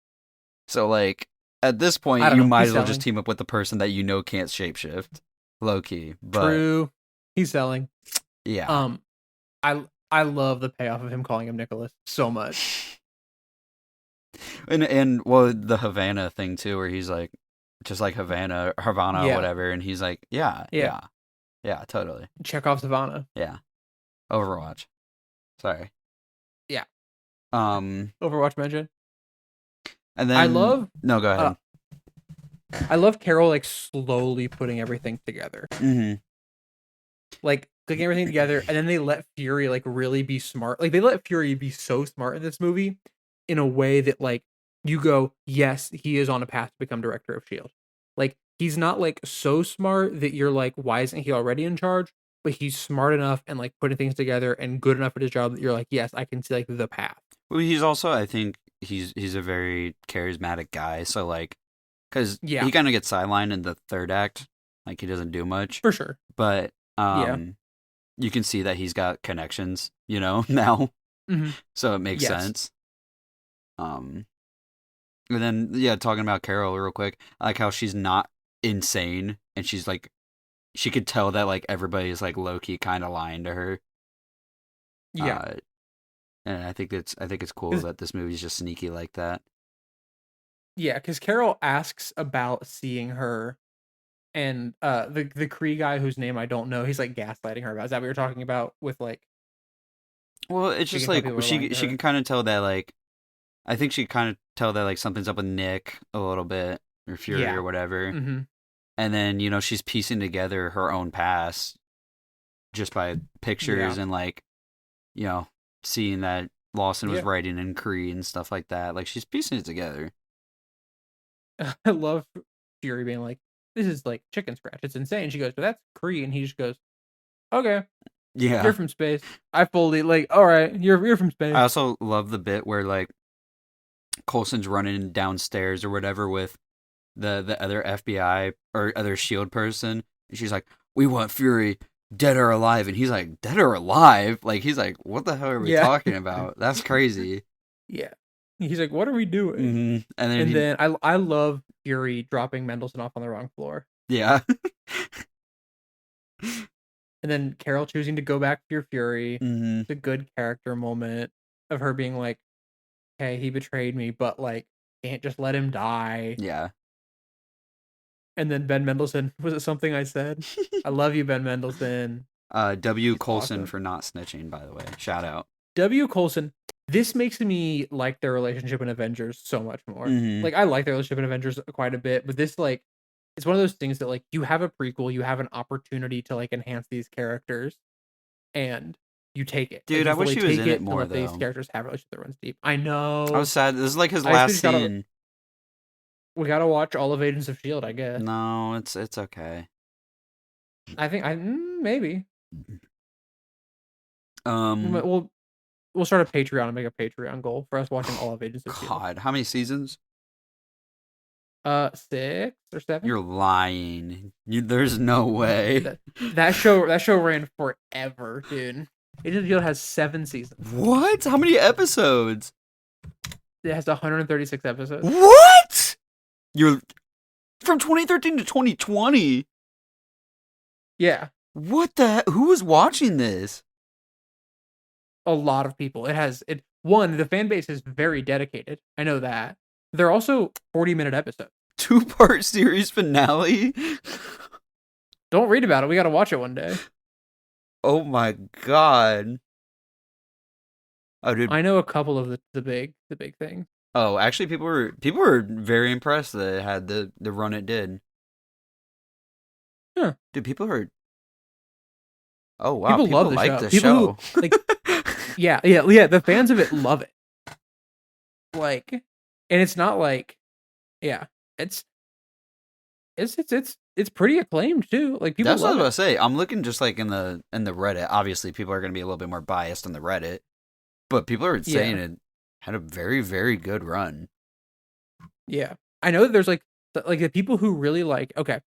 So, like, at this point, you might as well just team up with the person that you know can't shapeshift. Low-key. But true. He's selling. Yeah. I love the payoff of him calling him Nicholas so much. And well, the Havana thing, too, where he's like, just like Havana or whatever, and he's like, yeah, totally. Chekhov's Havana. Yeah. Overwatch. Sorry. Yeah. Overwatch mention. And then go ahead. I love Carol like slowly putting everything together. Mm-hmm. Like clicking everything together, and then they let Fury like really be smart. Like they let Fury be so smart in this movie in a way that like you go, yes, he is on a path to become director of Shield. Like he's not like so smart that you're like, why isn't he already in charge? But he's smart enough and like putting things together and good enough at his job that you're like, yes, I can see like the path. Well, he's also, I think, he's a very charismatic guy. So like, because he kind of gets sidelined in the third act, like he doesn't do much for sure. But you can see that he's got connections, now. Mm-hmm. So it makes sense. And then talking about Carol real quick, I like how she's not insane, and she's like, she could tell that like everybody's like low key kind of lying to her. Yeah. And I think it's cool that this movie's just sneaky like that. Yeah, because Carol asks about seeing her, and the Kree guy whose name I don't know, he's like gaslighting her about. Is that what you're talking about with like? Well, it's just like she can kind of tell that like, I think she kind of tell that like something's up with Nick a little bit, or Fury or whatever. Mm-hmm. And then she's piecing together her own past just by pictures and like seeing that Lawson was writing in Kree and stuff like that. Like she's piecing it together. I love Fury being like, this is like chicken scratch. It's insane. She goes, but that's Kree. And he just goes, okay. Yeah. You're from space. I fully like, all right, you're from space. I also love the bit where like Coulson's running downstairs or whatever with the other FBI or other SHIELD person. And she's like, we want Fury dead or alive. And he's like, dead or alive? Like, he's like, what the hell are we talking about? That's crazy. Yeah. He's like, what are we doing? Mm-hmm. And then I love Fury dropping Mendelsohn off on the wrong floor. Yeah. And then Carol choosing to go back to your Fury. Mm-hmm. It's a good character moment of her being like, hey, he betrayed me, but like, can't just let him die. Yeah. And then Ben Mendelsohn, was it something I said? I love you, Ben Mendelsohn. W. Coulson for not snitching, by the way. Shout out. W. Coulson. This makes me like their relationship in Avengers so much more. Mm-hmm. Like, I like their relationship in Avengers quite a bit, but this, like, it's one of those things that, like, you have a prequel, you have an opportunity to, like, enhance these characters, and you take it. Dude, I wish he was in it more, though. These characters have a relationship that runs deep. I know. I was sad. This is, like, his last scene. We gotta watch all of Agents of S.H.I.E.L.D., I guess. No, it's okay. I think, maybe. We'll start a Patreon and make a Patreon goal for us watching all of Agents of S.H.I.E.L.D. God, how many seasons? 6 or 7. You're lying. There's no way. That show ran forever, dude. Agents of S.H.I.E.L.D. has 7 seasons. What? How many episodes? It has 136 episodes. What? You're from 2013 to 2020. Yeah. What the? Who was watching this? A lot of people. The fan base is very dedicated. I know that. They're also 40-minute episodes. 2-part series finale? Don't read about it. We got to watch it one day. Oh my god. Oh, dude. I know a couple of the big things. Oh, actually, people were very impressed that it had the run it did. Huh. Dude, people heard. Oh wow, people love like the show. Who, like, yeah. The fans of it love it. Like, and it's not like, yeah, it's pretty acclaimed too. Like people. That's what I was about to say. I'm looking just like in the Reddit. Obviously, people are going to be a little bit more biased on the Reddit, but people are saying it had a very, very good run. Yeah, I know that there's like the people who really like. Okay,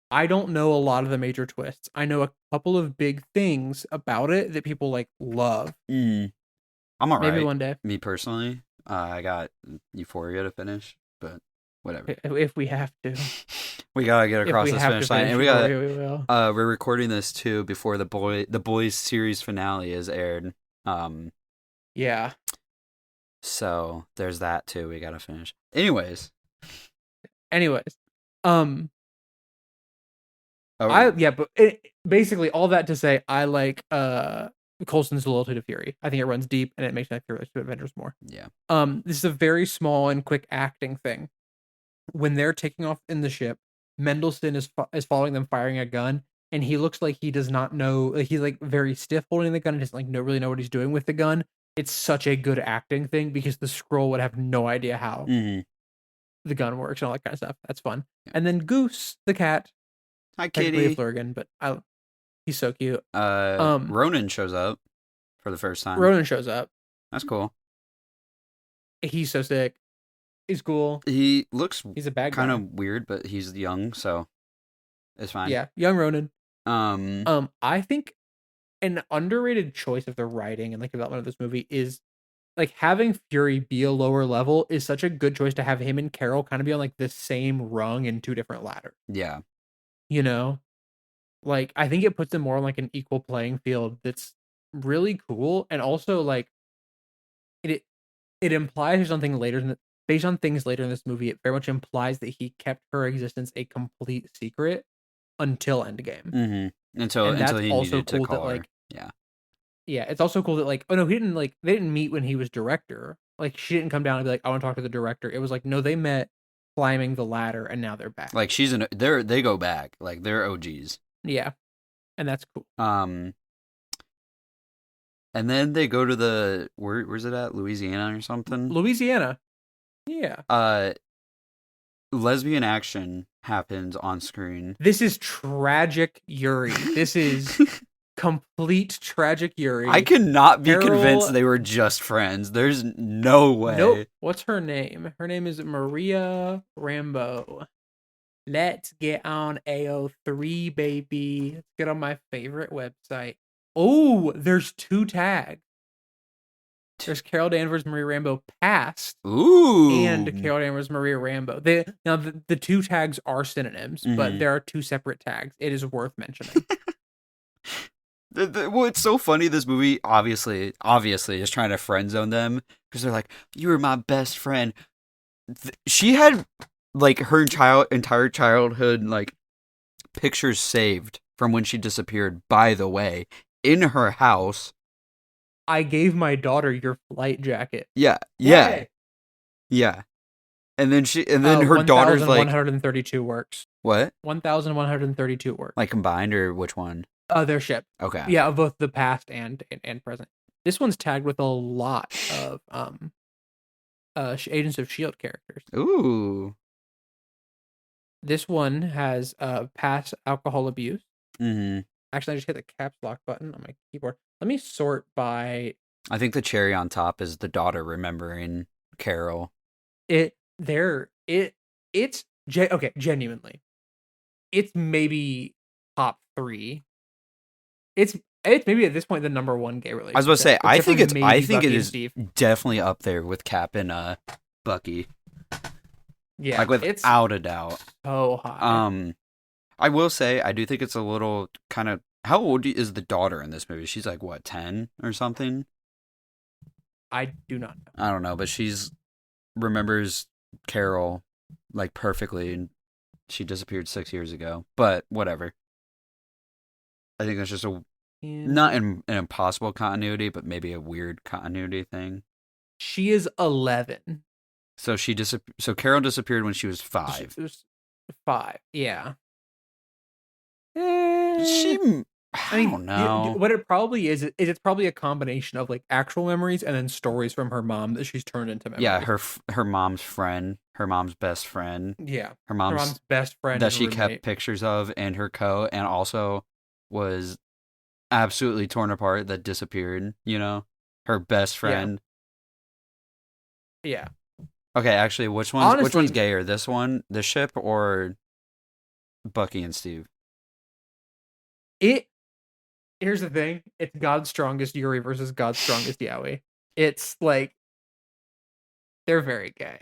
I don't know a lot of the major twists. I know a couple of big things about it that people like love. I'm alright. Maybe one day. Me personally, I got Euphoria to finish, but whatever. If we have to, we gotta get across this finish line, and we're recording this too before the boys series finale is aired. Yeah. So there's that too. We gotta finish. Anyways. Basically all that to say, I like Coulson's loyalty to Fury. I think it runs deep, and it makes me like Fury to Avengers more. Yeah. This is a very small and quick acting thing. When they're taking off in the ship, Mendelsohn is following them, firing a gun, and he looks like he does not know. Like, he's like very stiff holding the gun and doesn't like really know what he's doing with the gun. it's such a good acting thing because the Skrull would have no idea how the gun works and all that kind of stuff. That's fun. Yeah. And then Goose, the cat, hi technically a kitty. Flurgan, but he's so cute. Ronan shows up for the first time. Ronan shows up. That's cool. He's so sick. He's cool. He looks He's a bad kind guy. of weird, but he's young, so it's fine. Yeah, young Ronan. Um, I think an underrated choice of the writing and like development of this movie is like having Fury be a lower level is such a good choice to have him and Carol kind of be on like the same rung in two different ladders. Yeah. You know? Like I think it puts them more on like an equal playing field that's really cool. And also like it implies there's something later based on things later in this movie, it very much implies that he kept her existence a complete secret until Endgame. Mm-hmm. Until he also needed cool to call that, her. like, Yeah. Yeah, it's also cool that like, oh no, they didn't meet when he was director. Like she didn't come down and be like, I want to talk to the director. It was like, no, they met climbing the ladder and now they're back. Like they go back. Like they're OGs. Yeah. And that's cool. And then they go to where's it at? Louisiana or something? Louisiana. Yeah. Lesbian action happens on screen. This is tragic Yuri. This is complete tragic Yuri. I cannot be convinced they were just friends. There's no way. Nope. What's her name? Her name is Maria Rambo. Let's get on AO3, baby. Let's get on my favorite website. Oh, there's 2 tags. There's Carol Danvers, Maria Rambo past. Ooh. And Carol Danvers, Maria Rambo. The 2 tags are synonyms, but there are 2 separate tags. It is worth mentioning. Well, it's so funny. This movie obviously is trying to friend zone them because they're like, "You were my best friend." She had like her entire childhood like pictures saved from when she disappeared. By the way, in her house. I gave my daughter your flight jacket. Yeah. Yay. Yeah. And then her daughter's like 132 works. What? 1,132 works. Like combined or which one? Their ship. Okay. Yeah, both the past and present. This one's tagged with a lot of Agents of S.H.I.E.L.D. characters. Ooh. This one has past alcohol abuse. Mm-hmm. Actually, I just hit the caps lock button on my keyboard. Let me sort by. I think the cherry on top is the daughter remembering Carol. Okay, genuinely. It's maybe top 3. It's maybe at this point the number 1 gay relationship. I was about to say, I think it is Steve. definitely up there with Cap and Bucky. Yeah, like without a doubt. So high. I will say I do think it's a little kind of. How old is the daughter in this movie? She's like what, 10 or something? I do not know. I don't know, but she's remembers Carol like perfectly, and she disappeared 6 years ago. But whatever. I think that's just not an impossible continuity, but maybe a weird continuity thing. She is 11. So So Carol disappeared when she was 5. She was 5. Yeah. I don't know. What it probably is it's probably a combination of like actual memories and then stories from her mom that she's turned into memories. Yeah, her mom's friend, her mom's best friend. Yeah, her mom's best friend that she kept pictures of in her coat, and also was absolutely torn apart that disappeared. You know, her best friend. Yeah. Okay, actually, which one's gayer? This ship, or Bucky and Steve? Here's the thing. It's God's strongest Yuri versus God's strongest Yaoi. It's like they're very gay.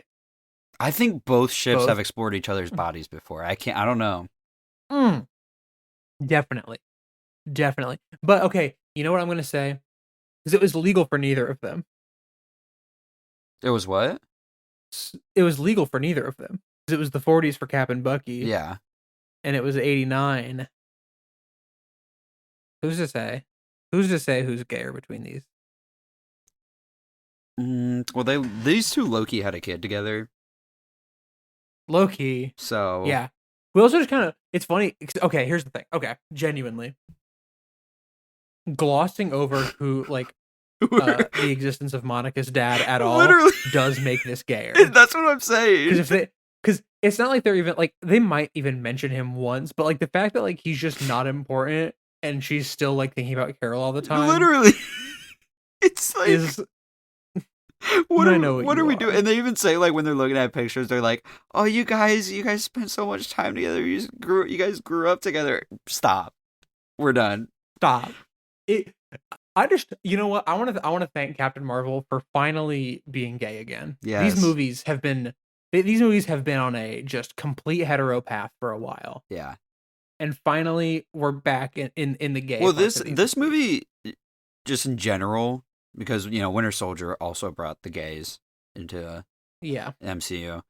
I think both ships have explored each other's bodies before. I don't know. Definitely. But okay, you know what I'm going to say? Because it was legal for neither of them. It was what? It was legal for neither of them. Because it was the 40s for Cap and Bucky. Yeah. And it was 89. Who's to say? Who's gayer between these? Well, these two low-key had a kid together. Low-key. So yeah, we also just kind of. It's funny. Okay, here's the thing. Okay, genuinely, glossing over who like the existence of Monica's dad at all Literally. does make this gayer. That's what I'm saying. Because it's not like they're even like they might even mention him once, but like the fact that like he's just not important and she's still like thinking about Carol all the time. Literally, it's like is what are we doing? And they even say like when they're looking at pictures, they're like, "Oh, you guys spent so much time together. You guys grew up together." Stop. We're done. Stop. I just, you know what? I want to thank Captain Marvel for finally being gay again. Yes. These movies have been on a just complete hetero path for a while. Yeah. And finally we're back in the gay. Well, this movie just in general, because Winter Soldier also brought the gays into MCU.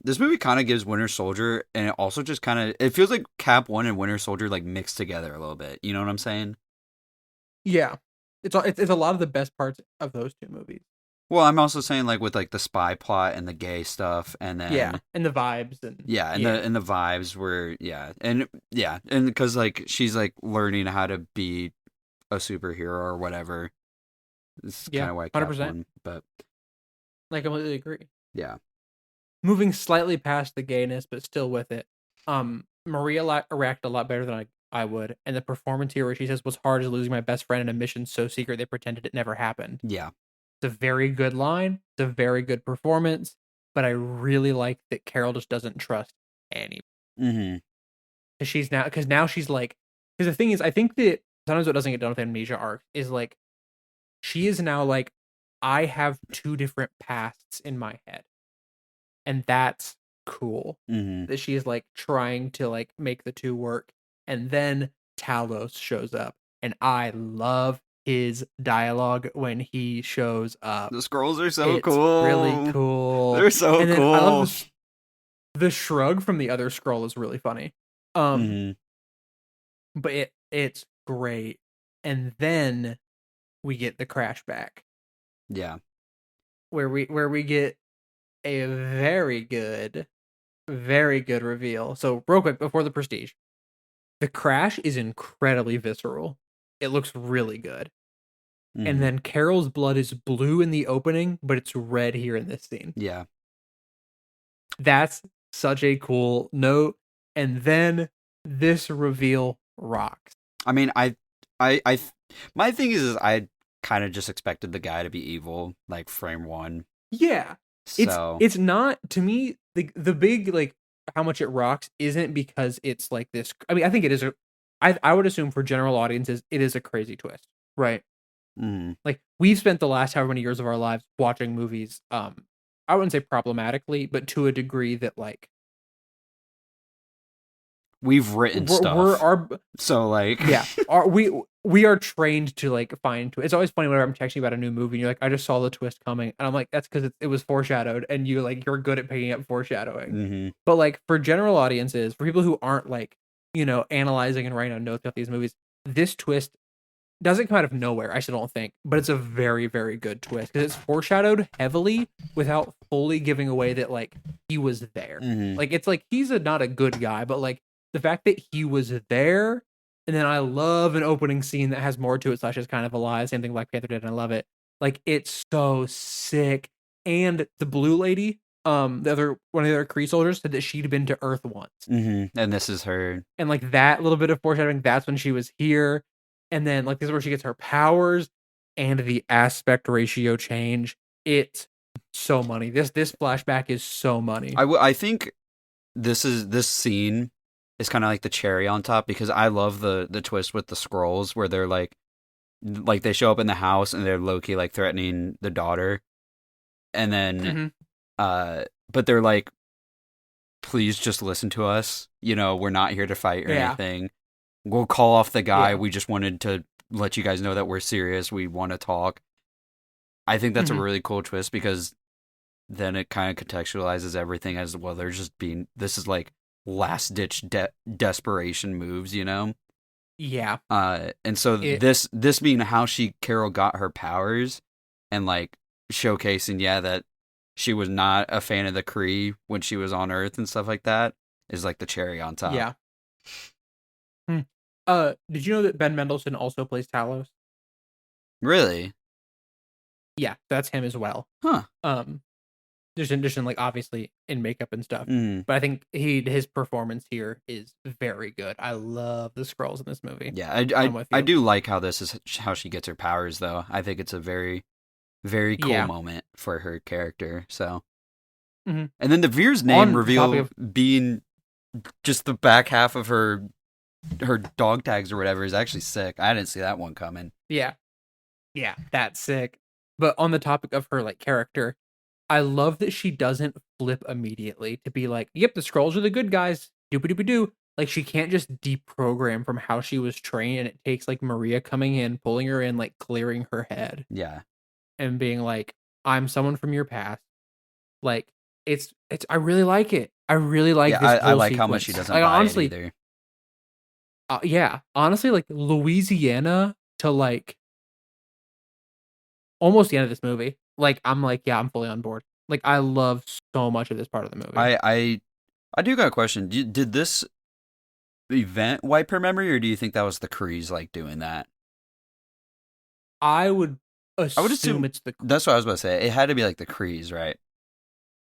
This movie kind of gives Winter Soldier, and it also just kind of, it feels like Cap 1 and Winter Soldier like mixed together a little bit. You know what I'm saying? Yeah, it's a lot of the best parts of those two movies. Well, I'm also saying like with like the spy plot and the gay stuff, and then and the vibes and the vibes were and because like she's like learning how to be a superhero or whatever. It's kind of why 100%. But I completely agree. Yeah. Moving slightly past the gayness, but still with it. Maria reacted a lot better than I would, and the performance here where she says, "What's hard is losing my best friend in a mission so secret they pretended it never happened." Yeah. It's a very good line. It's a very good performance, but I really like that Carol just doesn't trust anyone. Mm-hmm. Because now she's like, because the thing is, I think that sometimes what doesn't get done with amnesia arc is like, she is now like, I have two different pasts in my head, and that's cool. Mm-hmm. That she is like trying to like make the two work, and then Talos shows up, and I love his dialogue when he shows up. The scrolls are so cool. Really cool. They're so cool. I love the shrug from the other scroll is really funny. But it's great. And then we get the crash back. Yeah. Where we get a very good reveal. So real quick before the Prestige, the crash is incredibly visceral. It looks really good. Mm-hmm. And then Carol's blood is blue in the opening, but it's red here in this scene. Yeah. That's such a cool note. And then this reveal rocks. I mean, my thing is I kind of just expected the guy to be evil, like frame one. Yeah. So it's not, to me, the big like how much it rocks isn't because it's like this. I mean, I think it is I would assume for general audiences it is a crazy twist, right? Like we've spent the last however many years of our lives watching movies, I wouldn't say problematically, but to a degree that like we've written stuff. So like we are trained to like find. It's always funny whenever I'm texting you about a new movie and you're like, I just saw the twist coming, and I'm like, that's because it was foreshadowed, and you're good at picking up foreshadowing. Mm-hmm. But like for general audiences, for people who aren't like analyzing and writing on notes about these movies, this twist doesn't come out of nowhere. I still don't think, but it's a very, very good twist because it's foreshadowed heavily without fully giving away that like he was there. Mm-hmm. Like it's like he's not a good guy, but like the fact that he was there. And then I love an opening scene that has more to it, / is kind of a lie. Same thing Black Panther did, and I love it. Like it's so sick. And the blue lady, one of the other Kree soldiers, said that she'd been to Earth once. Mm-hmm. And this is her. And like that little bit of foreshadowing, that's when she was here. And then like this is where she gets her powers and the aspect ratio change. It's so money. This flashback is so money. I think this scene is kind of like the cherry on top because I love the twist with the scrolls where they're like they show up in the house and they're low-key like threatening the daughter, and then but they're like, please just listen to us, we're not here to fight or anything. We'll call off the guy. We just wanted to let you guys know that we're serious. We want to talk. I think that's a really cool twist because then it kind of contextualizes everything as well. They're just this is like last ditch desperation moves, Yeah. And so this being how Carol got her powers and like showcasing that she was not a fan of the Kree when she was on Earth and stuff like that is like the cherry on top. Yeah. Did you know that Ben Mendelsohn also plays Talos? Really? Yeah, that's him as well. Huh. Just in addition, like obviously in makeup and stuff. Mm. But I think his performance here is very good. I love the Skrulls in this movie. Yeah, I'm with I you. do like how this is how she gets her powers, though. I think it's a very, very cool Yeah. moment for her character. So, Mhm. and then the Veer's On name the reveal topic being just the back half of her dog tags or whatever is actually sick. I didn't see that one coming. Yeah. Yeah, that's sick. But on the topic of her like character, I love that she doesn't flip immediately to be like, "Yep, the Skrulls are the good guys." Doopy doopy doo. Like she can't just deprogram from how she was trained, and it takes like Maria coming in, pulling her in, like clearing her head, Yeah. and being like, "I'm someone from your past." Like it's. I really like it. I really like Yeah, this I whole like sequence. how much she doesn't Like buy honestly, it either. Yeah, honestly, like Louisiana to like almost the end of this movie. Like I'm like, yeah, I'm fully on board. Like I love so much of this part of the movie. I do got a question. Did this event wipe her memory, or do you think that was the Krees like doing that? I would I would assume it's the. that's what I was about to say. It had to be like the Krees, right?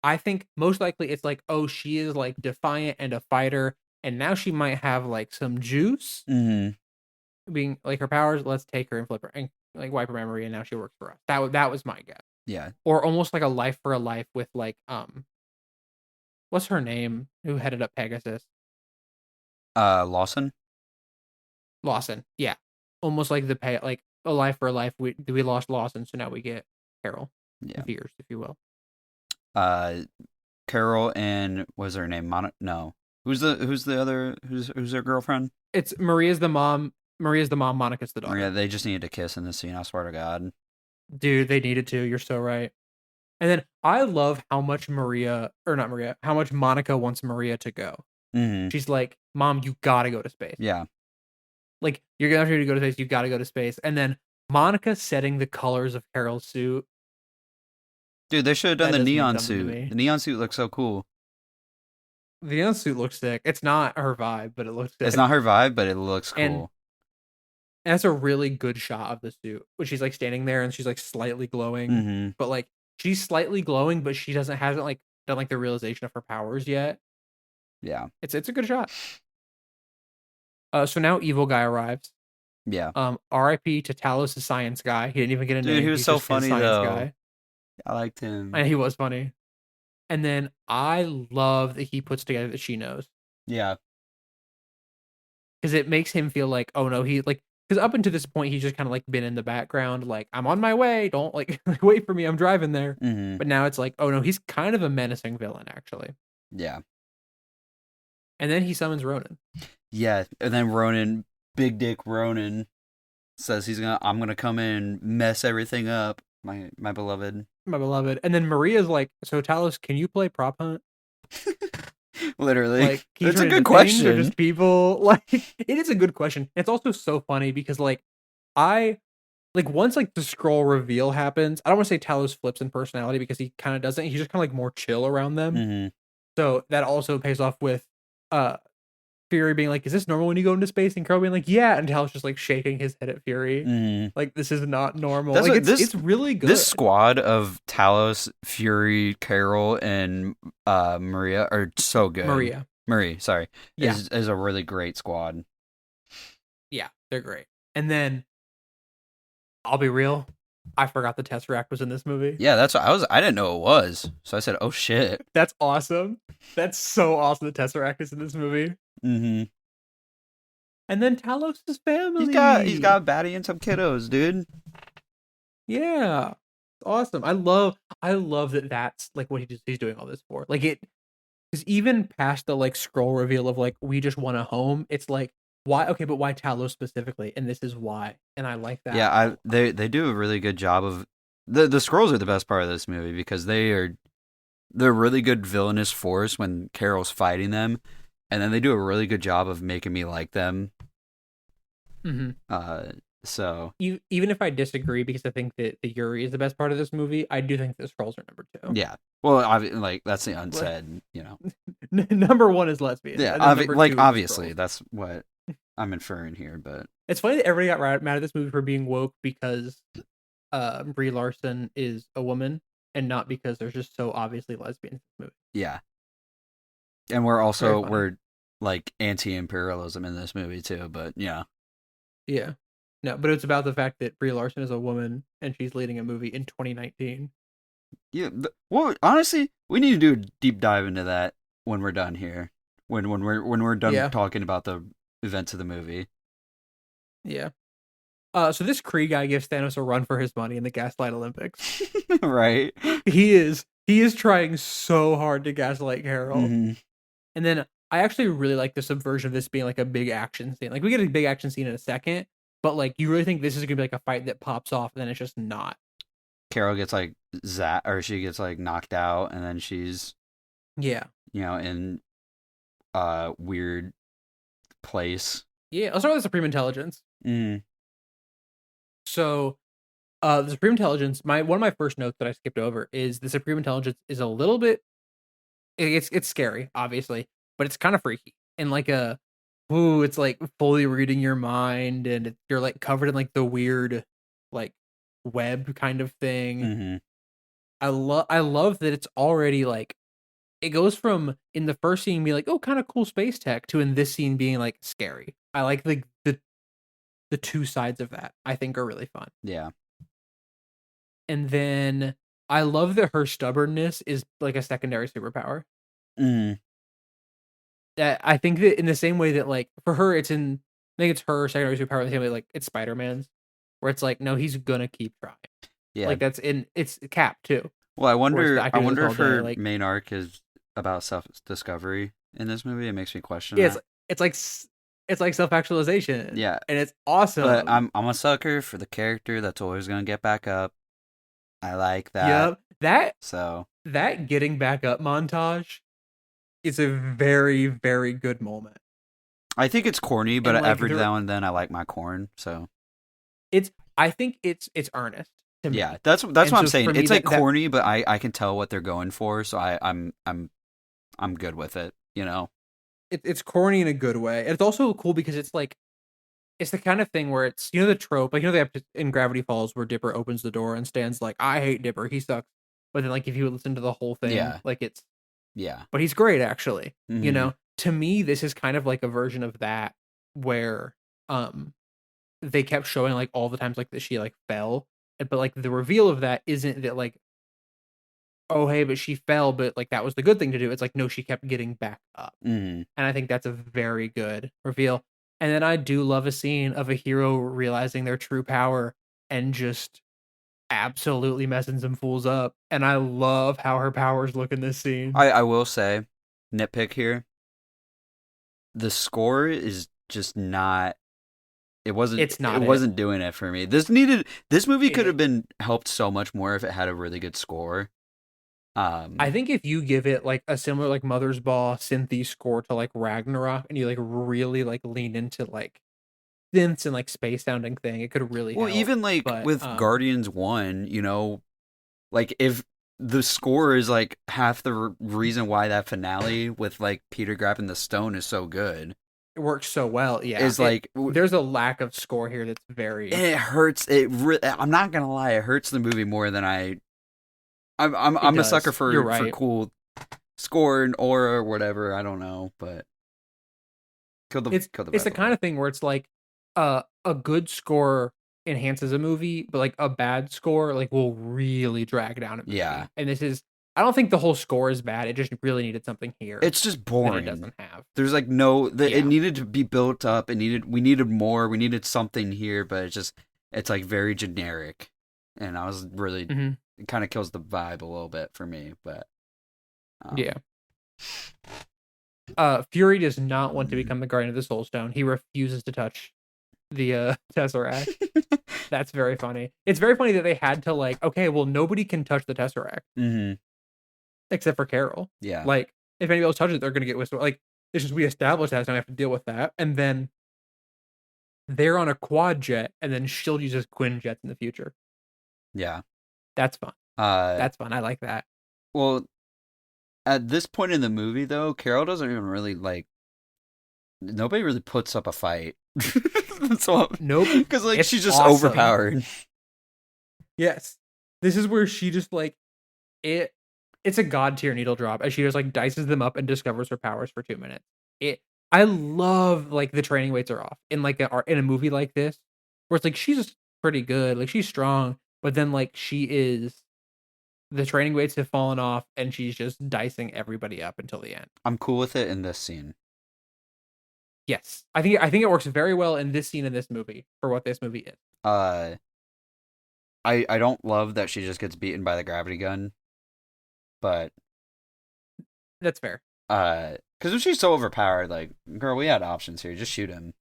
I think most likely it's like, oh, she is like defiant and a fighter, and now she might have like some juice, being like her powers. Let's take her and flip her and like wipe her memory, and now she works for us. That was my guess. Yeah. Or almost like a life for a life with like what's her name? Who headed up Pegasus? Lawson. Lawson. Yeah, almost like the pay like a life for a life. We lost Lawson, so now we get Carol. Yeah. Veers, if you will. Carol and what's her name? No. Who's the other who's her girlfriend? It's Maria's the mom. Maria's the mom. Monica's the daughter. Maria. They just needed to kiss in this scene. I swear to God. Dude, they needed to. You're so right. And then I love how much how much Monica wants Maria to go. Mm-hmm. She's like, "Mom, you gotta go to space. Yeah. Like you're gonna have to go to space. You gotta go to space." And then Monica setting the colors of Carol's suit. Dude, they should have done That the does mean neon something to suit. me. The neon suit looks so cool. The neon suit looks sick. It's not her vibe, but it looks sick. It's not her vibe, but it looks cool. And that's a really good shot of the suit when she's like standing there and she's like slightly glowing, but like she's slightly glowing, but she hasn't like done like the realization of her powers yet. Yeah, it's a good shot. So now evil guy arrives. Yeah. R.I.P. to Talos, the science guy. He didn't even get a name. Dude, he was so funny though. Guy. I liked him. And he was funny. And then I love that he puts together that she knows. Yeah. Because it makes him feel like, oh no, he like, because up until this point, he's just kind of like been in the background, like, I'm on my way. Don't like wait for me. I'm driving there. Mm-hmm. But now it's like, oh no, he's kind of a menacing villain, actually. Yeah. And then he summons Ronan. Yeah. And then Ronan, Big Dick Ronan, says I'm gonna come in and mess everything up. My beloved. My beloved. And then Maria's like, so Talos, can you play prop hunt? Literally. Like, it's a good question. Or just people like it is a good question. It's also so funny because like once like the Skrull reveal happens, I don't want to say Talos flips in personality because he kind of doesn't. He's just kind of like more chill around them. Mm-hmm. So that also pays off with Fury being like, is this normal when you go into space? And Carl being like, yeah, and Talos just like shaking his head at Fury. Mm-hmm. Like, this is not normal. Like, it's really good. This squad of Talos, Fury, Carol, and Maria are so good. Marie, sorry. Yeah. Is a really great squad. Yeah, they're great. And then, I'll be real, I forgot the Tesseract was in this movie. Yeah, that's what I didn't know it was. So I said, oh shit. That's awesome. That's so awesome the Tesseract is in this movie. Mm-hmm. And then Talos' family. He's got Batty and some kiddos, dude. Yeah. Awesome. I love that that's like what he's doing all this for. Like it is even past the like Skrull reveal of like we just want a home. It's like why but why Talos specifically? And this is why. And I like that. Yeah, they do a really good job of the Skrulls are the best part of this movie because they're really good villainous force when Carol's fighting them. And then they do a really good job of making me like them. Mm-hmm. So even if I disagree because I think that the Yuri is the best part of this movie, I do think the Skrulls are number 2. Yeah. Well, like that's the unsaid, you know. Number 1 is lesbian. Yeah. Obviously, that's what I'm inferring here, but It's funny that everybody got mad at this movie for being woke because Brie Larson is a woman and not because there's just so obviously lesbians in this movie. yeah. And Very funny. we're like anti-imperialism in this movie too, but yeah. Yeah. No, but it's about the fact that Brie Larson is a woman and she's leading a movie in 2019. Yeah, well, honestly, we need to do a deep dive into that when we're done here. When we're done Yeah. talking about the events of the movie. Yeah. So this Kree guy gives Thanos a run for his money in the Gaslight Olympics. Right? He is trying so hard to gaslight Carol. Mm-hmm. And then I actually really like the subversion of this being like a big action scene. Like we get a big action scene in a second, but like you really think this is gonna be like a fight that pops off, and then it's just not. Carol gets like or she gets like knocked out, and then she's Yeah. in weird place. Yeah. Let's start with the Supreme Intelligence. Mm. So the Supreme Intelligence, one of my first notes that I skipped over is the Supreme Intelligence is a little bit it's scary, obviously, but it's kind of freaky. And like it's like fully reading your mind, and you're like covered in like the weird like web kind of thing. Mm-hmm. I love that it's already like it goes from in the first scene being like, oh, kind of cool space tech, to in this scene being like scary. I like the two sides of that. I think are really fun. Yeah. And then I love that her stubbornness is like a secondary superpower. Mm. That I think that in the same way that like for her, I think it's her secondary superpower in the same way like it's Spider-Man's, where it's like, no, he's gonna keep trying. Yeah. Like it's Cap too. Well, I wonder all if day, her like main arc is about self-discovery in this movie. It makes me question yeah, that. it's like self-actualization. Yeah. And it's awesome. But I'm a sucker for the character that's always gonna get back up. I like that. Yep. So That getting back up montage is a very, very good moment. I think it's corny, but And, like, every now and then I like my corn. So I think it's earnest to me. yeah, that's what I'm saying. It's like corny, but I can tell what they're going for, so I'm good with it. You know, it's corny in a good way. And it's also cool because it's like it's the kind of thing where it's the trope, like the episode in Gravity Falls where Dipper opens the door and Stan's like, I hate Dipper, he sucks. But then like if you listen to the whole thing, Yeah. like it's yeah, but he's great actually. Mhm. To me, this is kind of like a version of that where they kept showing like all the times like that she like fell, but like the reveal of that isn't that like, oh hey, but she fell, but like that was the good thing to do. It's like, no, she kept getting back up. Mhm. And I think that's a very good reveal. And then I do love a scene of a hero realizing their true power and just absolutely messing some fools up. And I love how her powers look in this scene. I will say, nitpick here. The score is just not. It wasn't. It's not It it. wasn't doing it for me. This movie could It- have been helped so much more if it had a really good score. I think if you give it like a similar like Mother's Ball synthy score to like Ragnarok, and you like really like lean into like synths and like space sounding thing, it could really Well, help. even like But with Guardians 1, like if the score is like half the reason why that finale with like Peter grabbing the stone is so good. it works so well. Yeah, Is like there's a lack of score here that's very. it hurts. I'm not gonna lie, it hurts the movie more than I'm a sucker for You're right. for cool score and aura or whatever. I don't know, but It's the kind of thing where it's like a good score enhances a movie, but like a bad score like will really drag down a movie. Yeah. And I don't think the whole score is bad. It just really needed something here. It's just boring. That it doesn't have. There's like it needed to be built up. We needed more. We needed something here, but it's like very generic. And I was really it kind of kills the vibe a little bit for me, but yeah. Fury does not want to become the Guardian of the Soul Stone. He refuses to touch the Tesseract. That's very funny. It's very funny that they had to like, okay, well, nobody can touch the Tesseract except for Carol. Yeah. Like, if anybody else touches it, they're gonna get whistled. Like, it's just we established that, so I have to deal with that. And then they're on a quad jet, and then Shield uses Quinn jets in the future. Yeah. That's fun. That's fun. I like that. Well, at this point in the movie, though, Carol doesn't even really like. Nobody really puts up a fight So, Nope. because like It's she's just awesome. overpowered. Yes. This is where she just like it's a god tier needle drop as she just like dices them up and discovers her powers for 2 minutes. It I love like the training weights are off in like in a movie like this where it's like she's pretty good, like she's strong, but then like she is the training weights have fallen off and she's just dicing everybody up until the end. I'm cool with it in this scene. Yes. I think it works very well in this scene in this movie for what this movie is. Uh, I don't love that she just gets beaten by the gravity gun, but That's fair. because if she's so overpowered, like, girl, we had options here. Just shoot him.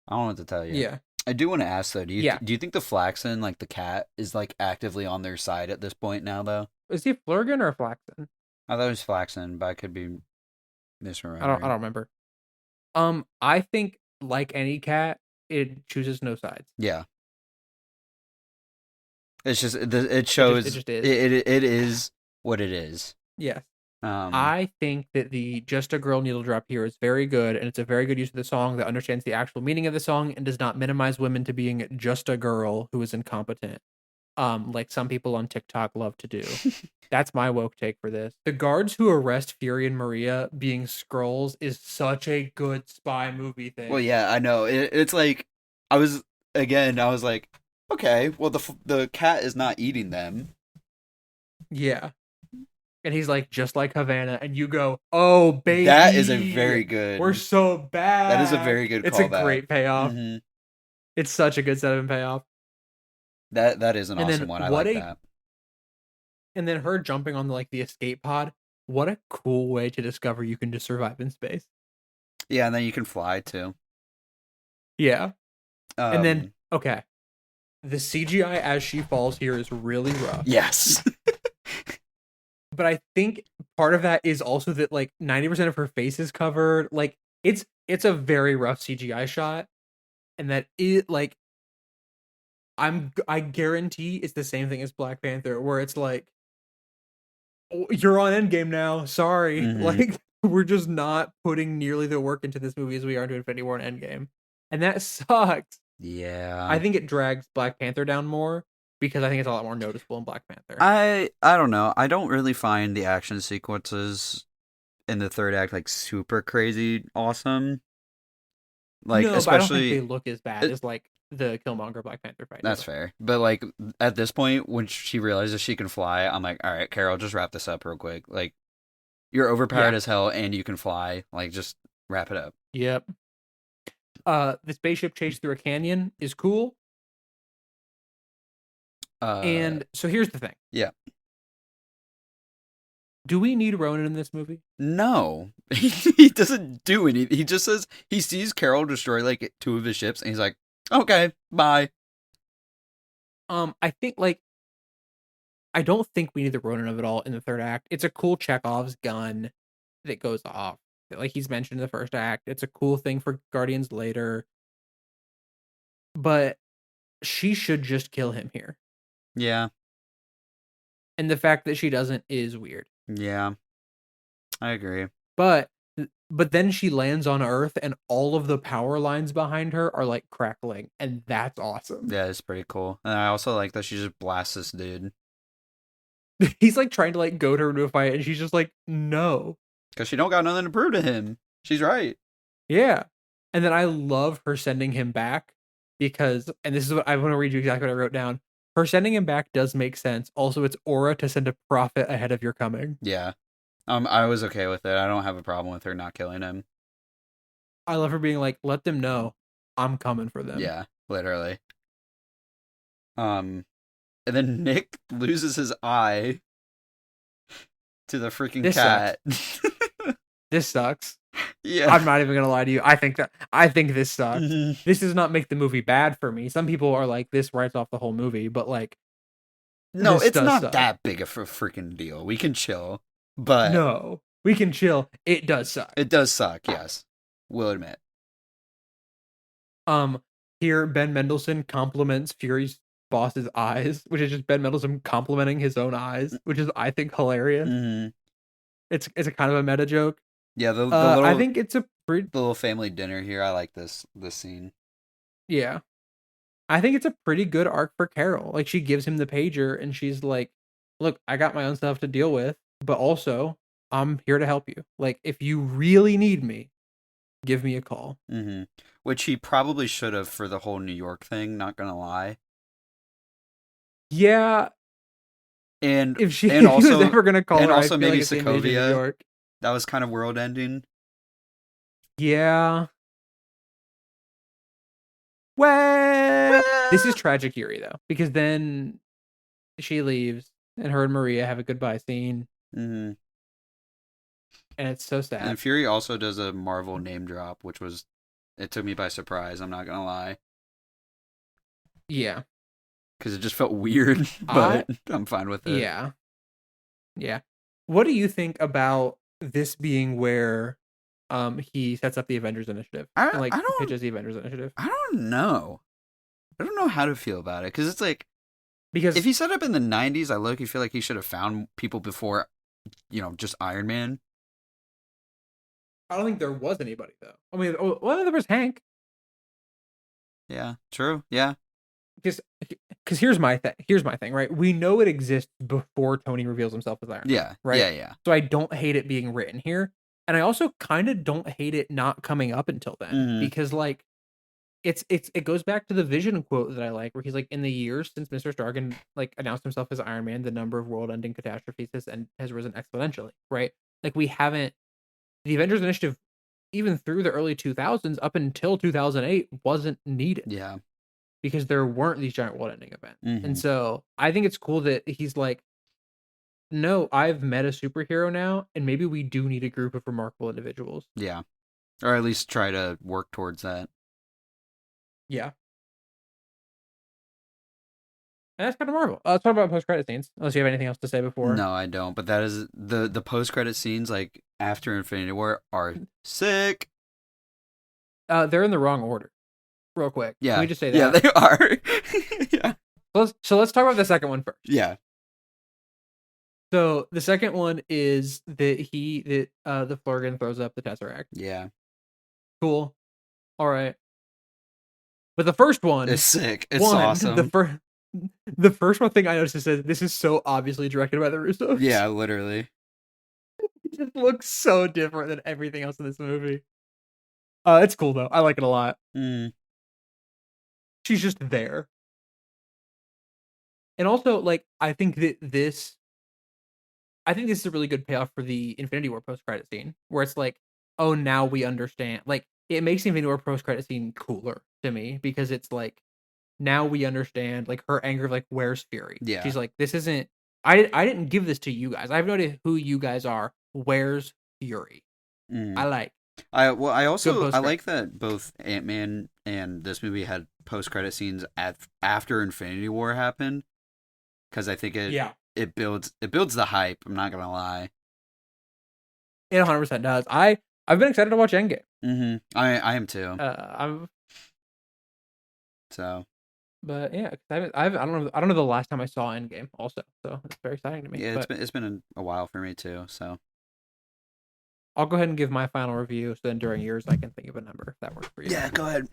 I don't know what to tell you. Yeah. I do want to ask though. Yeah. Do you think the Flaxen, like the cat, is like actively on their side at this point now though? Is he a Flurgan or a Flaxen? I thought it was Flaxen, but I could be misremembering. I don't remember. I think like any cat, it chooses no sides. Yeah. It's just it shows it just is. It is what it is. Yes. I think that the Just a Girl needle drop here is very good, and it's a very good use of the song that understands the actual meaning of the song and does not minimize women to being just a girl who is incompetent. Like some people on TikTok love to do. That's my woke take for this. The guards who arrest Fury and Maria being Skrulls is such a good spy movie thing. Well, yeah, I know. It's like I was like, okay, well the cat is not eating them. Yeah. And he's like, just like Havana, and you go, oh baby, that is a very good. We're so bad. That is a very good. It's callback. A great payoff. Mm-hmm. It's such a good setup and payoff. That is an awesome one. I like that. And then her jumping on the escape pod. What a cool way to discover you can just survive in space. Yeah, and then you can fly too. Yeah. And then okay, the CGI as she falls here is really rough. Yes. But I think part of that is also that 90% of her face is covered. Like it's a very rough CGI shot, and that it I guarantee it's the same thing as Black Panther, where it's like, oh, you're on Endgame now. Sorry, Mm-hmm. We're just not putting nearly the work into this movie as we are into Infinity War and Endgame, and that sucks. Yeah, I think it drags Black Panther down more. Because I think it's a lot more noticeable in Black Panther. I don't know. I don't really find the action sequences in the third act super crazy awesome. No, especially, but I don't think they look as bad as the Killmonger Black Panther fight. That's fair. But at this point, when she realizes she can fly, I'm like, all right, Carol, just wrap this up real quick. You're overpowered as hell and you can fly. Just wrap it up. Yep. The spaceship chase through a canyon is cool. And so here's the thing. Yeah. Do we need Ronan in this movie? No. He doesn't do anything. He just says he sees Carol destroy 2 of his ships and he's like, okay, bye. I think I don't think we need the Ronan of it all in the third act. It's a cool Chekhov's gun that goes off. He's mentioned in the first act. It's a cool thing for Guardians later. But she should just kill him here. Yeah. And the fact that she doesn't is weird. Yeah. I agree. But then she lands on Earth and all of the power lines behind her are crackling, and that's awesome. Yeah, it's pretty cool. And I also like that she just blasts this dude. He's trying to goad her into a fight, and she's just no. Because she don't got nothing to prove to him. She's right. Yeah. And then I love her sending him back because, and this is what I want to read you exactly what I wrote down. Her sending him back does make sense. Also, it's aura to send a prophet ahead of your coming. Yeah. I was okay with it. I don't have a problem with her not killing him. I love her being let them know I'm coming for them. Yeah, literally. And then Nick loses his eye to the freaking cat. This sucks. Yeah. I'm not even gonna lie to you. I think this sucks. This does not make the movie bad for me. Some people are like, this writes off the whole movie, but no, it's not that big of a freaking deal. We can chill, but no, we can chill. It does suck. It does suck. Yes, we'll admit. Here Ben Mendelsohn compliments Fury's boss's eyes, which is just Ben Mendelsohn complimenting his own eyes, which is I think hilarious. Mm-hmm. It's a kind of a meta joke. Yeah, the little, I think it's a pretty the little family dinner here. I like this scene. Yeah. I think it's a pretty good arc for Carol. Like, she gives him the pager and she's like, "Look, I got my own stuff to deal with, but also I'm here to help you. Like, if you really need me, give me a call." Mm-hmm. Which he probably should have for the whole New York thing, not gonna lie. Yeah, And if she and if he was also ever gonna call and her, I also feel like maybe it's the invasion of New Sokovia. York. That was kind of world ending. Yeah. Well, this is Well, tragic Yuri though, because then she leaves and her and Maria have a goodbye scene, mm-hmm. and it's so And sad. Fury also does a Marvel name drop, which was it took me by surprise. I'm not gonna lie, Yeah. because it just felt weird, I but I'm fine with it. yeah. Yeah. What do you think about this being where he sets up the Avengers initiative I and like I don't pitches the Avengers initiative? I don't know. I don't know how to feel about it because it's like if Because he set up in the '90s, I low-key feel like he should have found people before, just Iron Man. I don't think there was anybody though. I mean, well, there was Hank. Yeah, true. Yeah, Because here's my thing. Here's my thing. Right, we know it exists before Tony reveals himself as Iron Man. yeah, Right, yeah, yeah. so I don't hate it being written here, and I also kind of don't hate it not coming up until then Mm-hmm. because like it goes back to the Vision quote that I like, where he's like, in the years since Mr. Stark like announced himself as Iron Man, the number of world-ending catastrophes has risen exponentially. Right, like we haven't the Avengers Initiative even through the early 2000s up until 2008 wasn't needed Yeah. because there weren't these giant world-ending events. Mm-hmm. And so I think it's cool that he's like, no, I've met a superhero now, and maybe we do need a group of remarkable individuals. Yeah, or at least try to work towards that. Yeah. And that's kind of Marvel. Let's talk about post-credit scenes. Unless you have anything else to say before. No, I don't. But that is the post credit scenes like after Infinity War are sick. They're in the wrong order. Real quick. Can we Yeah, just say yeah, that? they are. Yeah, So let's talk about the second one first. yeah, So the second one is that the Florgan throws up the Tesseract. yeah. Cool. All right. But the first one, It's sick. It's one awesome. the first one thing I noticed is that this is so obviously directed by the Russos. Yeah, literally. It just looks so different than everything else in this movie. It's cool though. I like it a lot. Mm. She's just there. And also, like, I think this is a really good payoff for the Infinity War post credit scene, where it's like, oh, now we understand. Like, it makes the Infinity War post credit scene cooler to me because it's like, now we understand like her anger of like, where's Fury? Yeah. She's like, this isn't. I didn't give this to you guys. I have no idea who you guys are. Where's Fury? Mm. I like. I Good also I post-credit. like that both Ant-Man and this movie had post credit scenes after Infinity War happened because I think Yeah, it builds the hype. I'm not gonna lie. it 100% does. I've been excited to watch Endgame. Mm-hmm. I am too. I'm So But yeah, 'cause I don't know the last time I saw Endgame also, so it's very exciting to me. yeah, But it's been a while for me too. So I'll go ahead and give my final review. So then during yours, I can think of a number if that works for you. yeah, go ahead.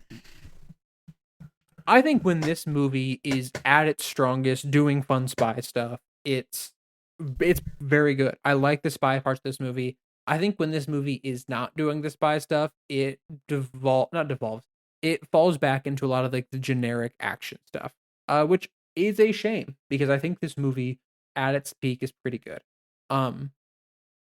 I think when this movie is at its strongest, doing fun spy stuff, it's very good. I like the spy parts of this movie. I think when this movie is not doing the spy stuff, it not devolves. It falls back into a lot of like the generic action stuff, which is a shame because I think this movie at its peak is pretty good. Um,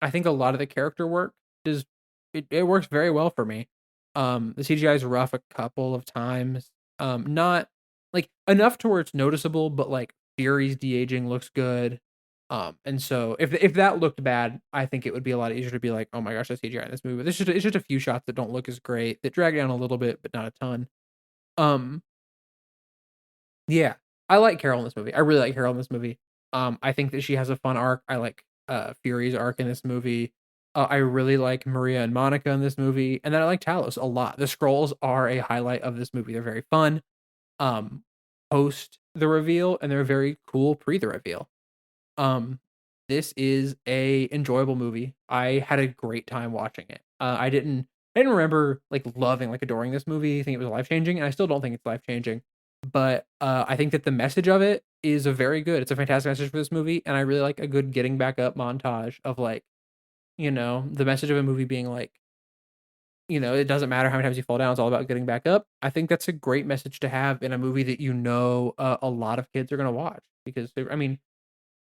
I think a lot of the character work does it works very well for me. The CGI is rough a couple of times. Not like enough to where it's noticeable, but like Fury's de-aging looks good. And so if that looked bad, I think it would be a lot easier to be like, oh my gosh, the CGI in this movie. It's just a few shots that don't look as great, that drag down a little bit, but not a ton. Um, yeah, I like Carol in this movie. I really like Carol in this movie. I think that she has a fun arc. I like Fury's arc in this movie. I really like Maria and Monica in this movie, and then I like Talos a lot. The scrolls are a highlight of this movie. They're very fun. Um, Post the reveal, and they're very cool pre the reveal. Um, this is a enjoyable movie. I had a great time watching it. I didn't. didn't remember like loving, like adoring this movie. I think it was life changing, and I still don't think it's life changing. But I think that the message of it is a very good. It's a fantastic message for this movie, and I really like a good getting back up montage of like, the message of a movie being like, it doesn't matter how many times you fall down. It's all about getting back up. I think that's a great message to have in a movie that a lot of kids are gonna watch because I mean,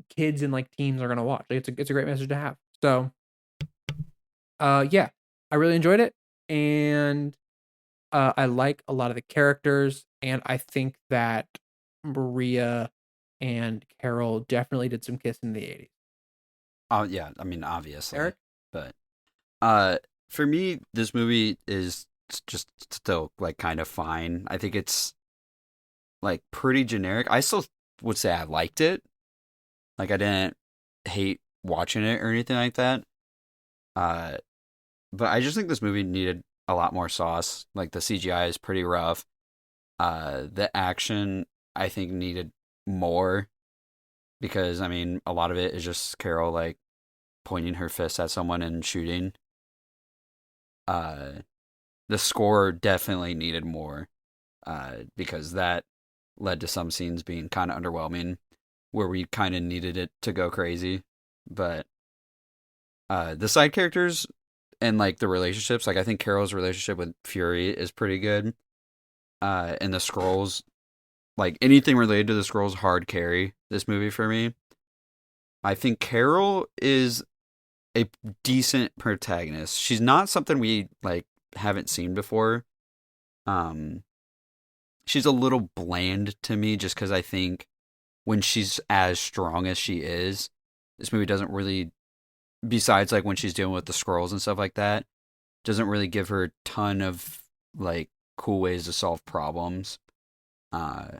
kids and like teens are gonna watch. Like, it's a great message to have. So, yeah, I really enjoyed it, and I like a lot of the characters, and I think that Maria and Carol definitely did some kissing in the 80s. Oh yeah, I mean obviously, Eric? but for me, this movie is just still like kind of fine. I think it's like pretty generic. I still would say I liked it. Like I didn't hate watching it or anything like that. Uh, but I just think this movie needed a lot more sauce. Like the CGI is pretty rough. The action I think needed more because I mean a lot of it is just Carol like pointing her fist at someone and shooting. Uh, the score definitely needed more. Because that led to some scenes being kind of underwhelming, where we kind of needed it to go crazy. But the side characters and like the relationships, like I think Carol's relationship with Fury is pretty good. And the Skrulls, like anything related to the Skrulls, hard carry this movie for me. I think Carol is a decent protagonist. She's not something we like haven't seen before. She's a little bland to me just because I think when she's as strong as she is, this movie doesn't really, besides like when she's dealing with the Skrulls and stuff like that, doesn't really give her a ton of like cool ways to solve problems. I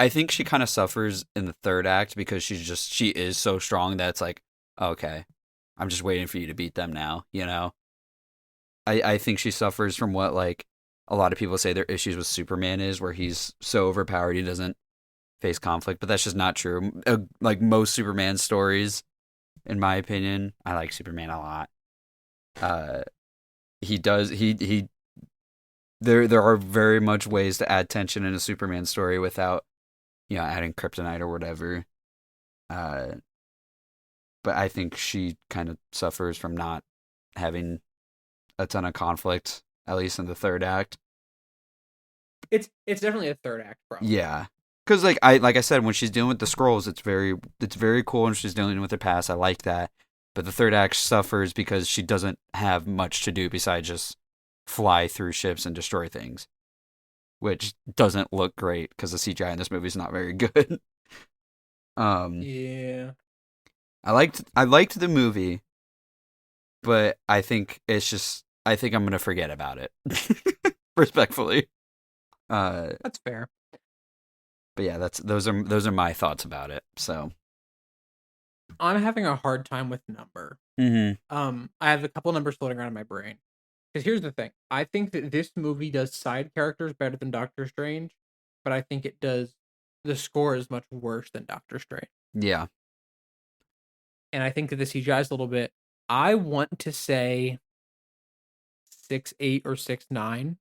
think she kind of suffers in the third act because she is so strong that it's like, okay, I'm just waiting for you to beat them now, you know? I think she suffers from what like a lot of people say their issues with Superman is, where he's so overpowered he doesn't face conflict, but that's just not true. Like most Superman stories, in my opinion, I like Superman a lot. He does he there are very much ways to add tension in a Superman story without adding kryptonite or whatever. But I think she kind of suffers from not having a ton of conflict, at least in the third act. It's definitely a third act problem. Yeah, because like I said, when she's dealing with the Skrulls, it's very cool. When she's dealing with her past, I like that. But the third act suffers because she doesn't have much to do besides just fly through ships and destroy things, which doesn't look great because the CGI in this movie is not very good. Yeah, I liked the movie, but I think I'm gonna forget about it. Respectfully. that's fair. But yeah, those are my thoughts about it. So I'm having a hard time with number. I have a couple numbers floating around in my brain. Because here's the thing. I think that this movie does side characters better than Doctor Strange, but I think the score is much worse than Doctor Strange. Yeah. And I think that the CGI is a little bit, I want to say 6.8 or 6.9,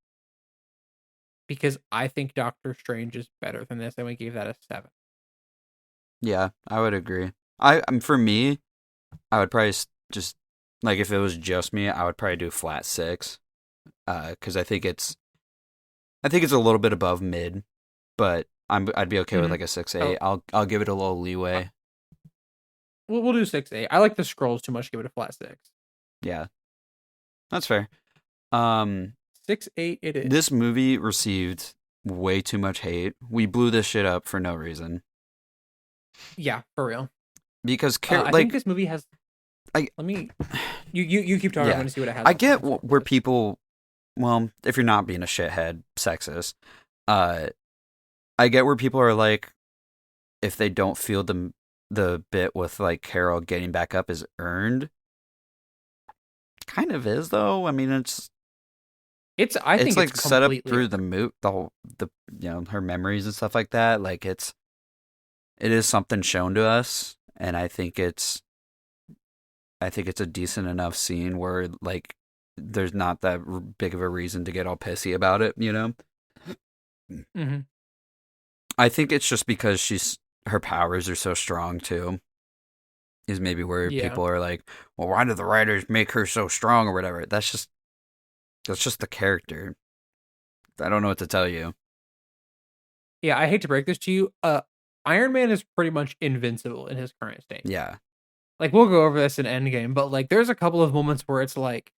because I think Doctor Strange is better than this, and we gave that a 7. Yeah, I would agree. For me, I would probably just like if it was just me, I would probably do flat 6, because I think it's a little bit above mid, but I'd be okay with like a 6.8. I'll give it a little leeway. We'll do 6.8. I like the Skrulls too much to give it a flat 6. Yeah, that's fair. 6.8 it is. This movie received way too much hate. We blew this shit up for no reason. Yeah, for real. Because I think this movie has. Let me. You keep talking. Yeah. I'm going to see what it has. I get where people. Well, if you're not being a shithead, sexist, I get where people are like, if they don't feel the bit with like Carol getting back up is earned. Kind of is though. I mean, I think it's like set up through the her memories and stuff like that. Like it is something shown to us, and I think it's a decent enough scene where like there's not that big of a reason to get all pissy about it, you know? Mm-hmm. I think it's just because her powers are so strong too. Is maybe where Yeah. people are like, well, why did the writers make her so strong or whatever? That's just the character. I don't know what to tell you. Yeah, I hate to break this to you. Iron Man is pretty much invincible in his current state. Yeah. Like, we'll go over this in Endgame, but like, there's a couple of moments where it's like,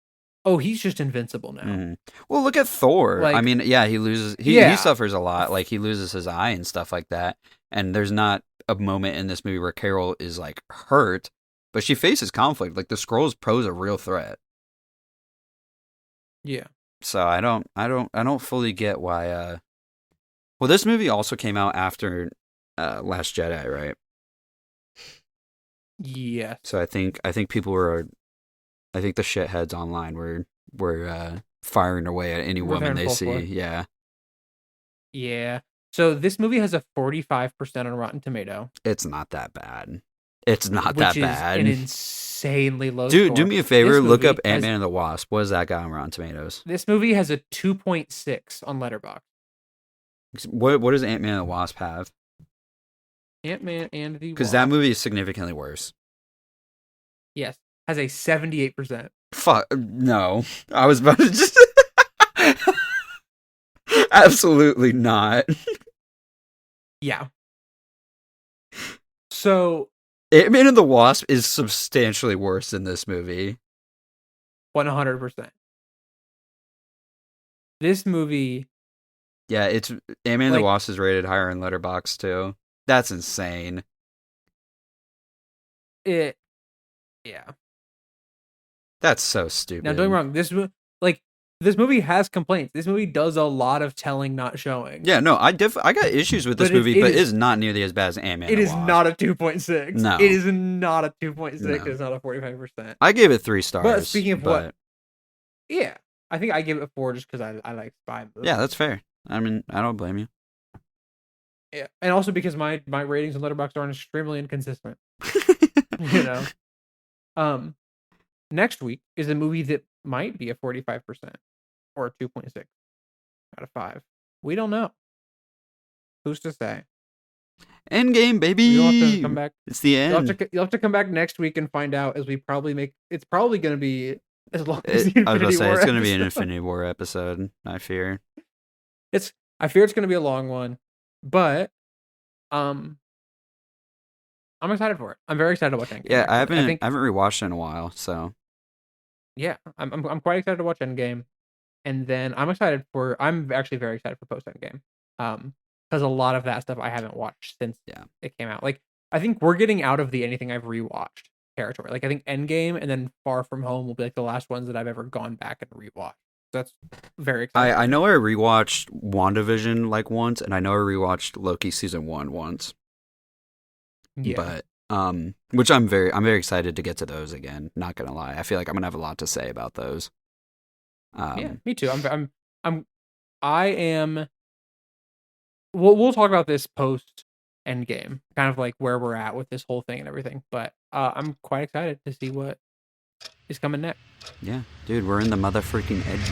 oh, he's just invincible now. Mm-hmm. Well, look at Thor. Like, I mean, yeah, he suffers a lot. Like, he loses his eye and stuff like that. And there's not a moment in this movie where Carol is like hurt, but she faces conflict. Like, the Skrulls pose a real threat. Yeah. So I don't fully get why. Well, this movie also came out after Last Jedi, right? Yeah. So I think people were, I think the shitheads online were firing away at any woman they see. Yeah. Yeah. So this movie has a 45% on Rotten Tomato. It's not that bad. It's not that bad. An insanely low Dude, score. do me a favor, look up Ant-Man and the Wasp. What does that got on Rotten Tomatoes? This movie has a 2.6 on Letterboxd. What does Ant-Man and the Wasp have? Ant-Man and the Wasp. Because that movie is significantly worse. Yes. Has a 78%. Fuck, no. I was about to just... Absolutely not. Yeah. So... Ant-Man and the Wasp is substantially worse than this movie. 100%. This movie... Yeah, it's Ant-Man and the Wasp is rated higher in Letterboxd too. That's insane. Yeah. That's so stupid. Now, don't get me wrong. This movie has complaints. This movie does a lot of telling, not showing. Yeah, no, I got issues with this movie, but it is not nearly as bad as Ant-Man. It is not a 2.6. No, it is not a 2.6. No. It's not a 45%. I gave it 3 stars. But speaking of what, yeah, I think I give it 4 just because I like spy movies. Yeah, that's fair. I mean, I don't blame you. Yeah, and also because my ratings on Letterboxd are extremely inconsistent. You know. Next week is a movie that might be a 45% or a 2.6 out of 5. We don't know. Who's to say? Endgame, baby. You'll have to come back. It's the end. You'll have to come back next week and find out, as we probably it's probably going to be as long as the Infinity War. I was going to say it's going to be an episode. Infinity War episode. I fear. I fear it's going to be a long one, but I'm excited for it. I'm very excited to watch Endgame. Yeah, I haven't rewatched it in a while, so yeah, I'm quite excited to watch Endgame, and then I'm actually very excited for post Endgame, because a lot of that stuff I haven't watched since it came out. Like, I think we're getting out of the anything I've rewatched territory. Like, I think Endgame and then Far From Home will be like the last ones that I've ever gone back and rewatched. That's very exciting. I know I rewatched WandaVision like once, and I know I rewatched Loki season 1 once. Yeah. But which I'm very excited to get to those again. Not gonna lie, I feel like I'm gonna have a lot to say about those. Yeah, me too. I am. We'll talk about this post Endgame, kind of like where we're at with this whole thing and everything. But I'm quite excited to see what is coming next. Yeah, dude, we're in the motherfucking edge.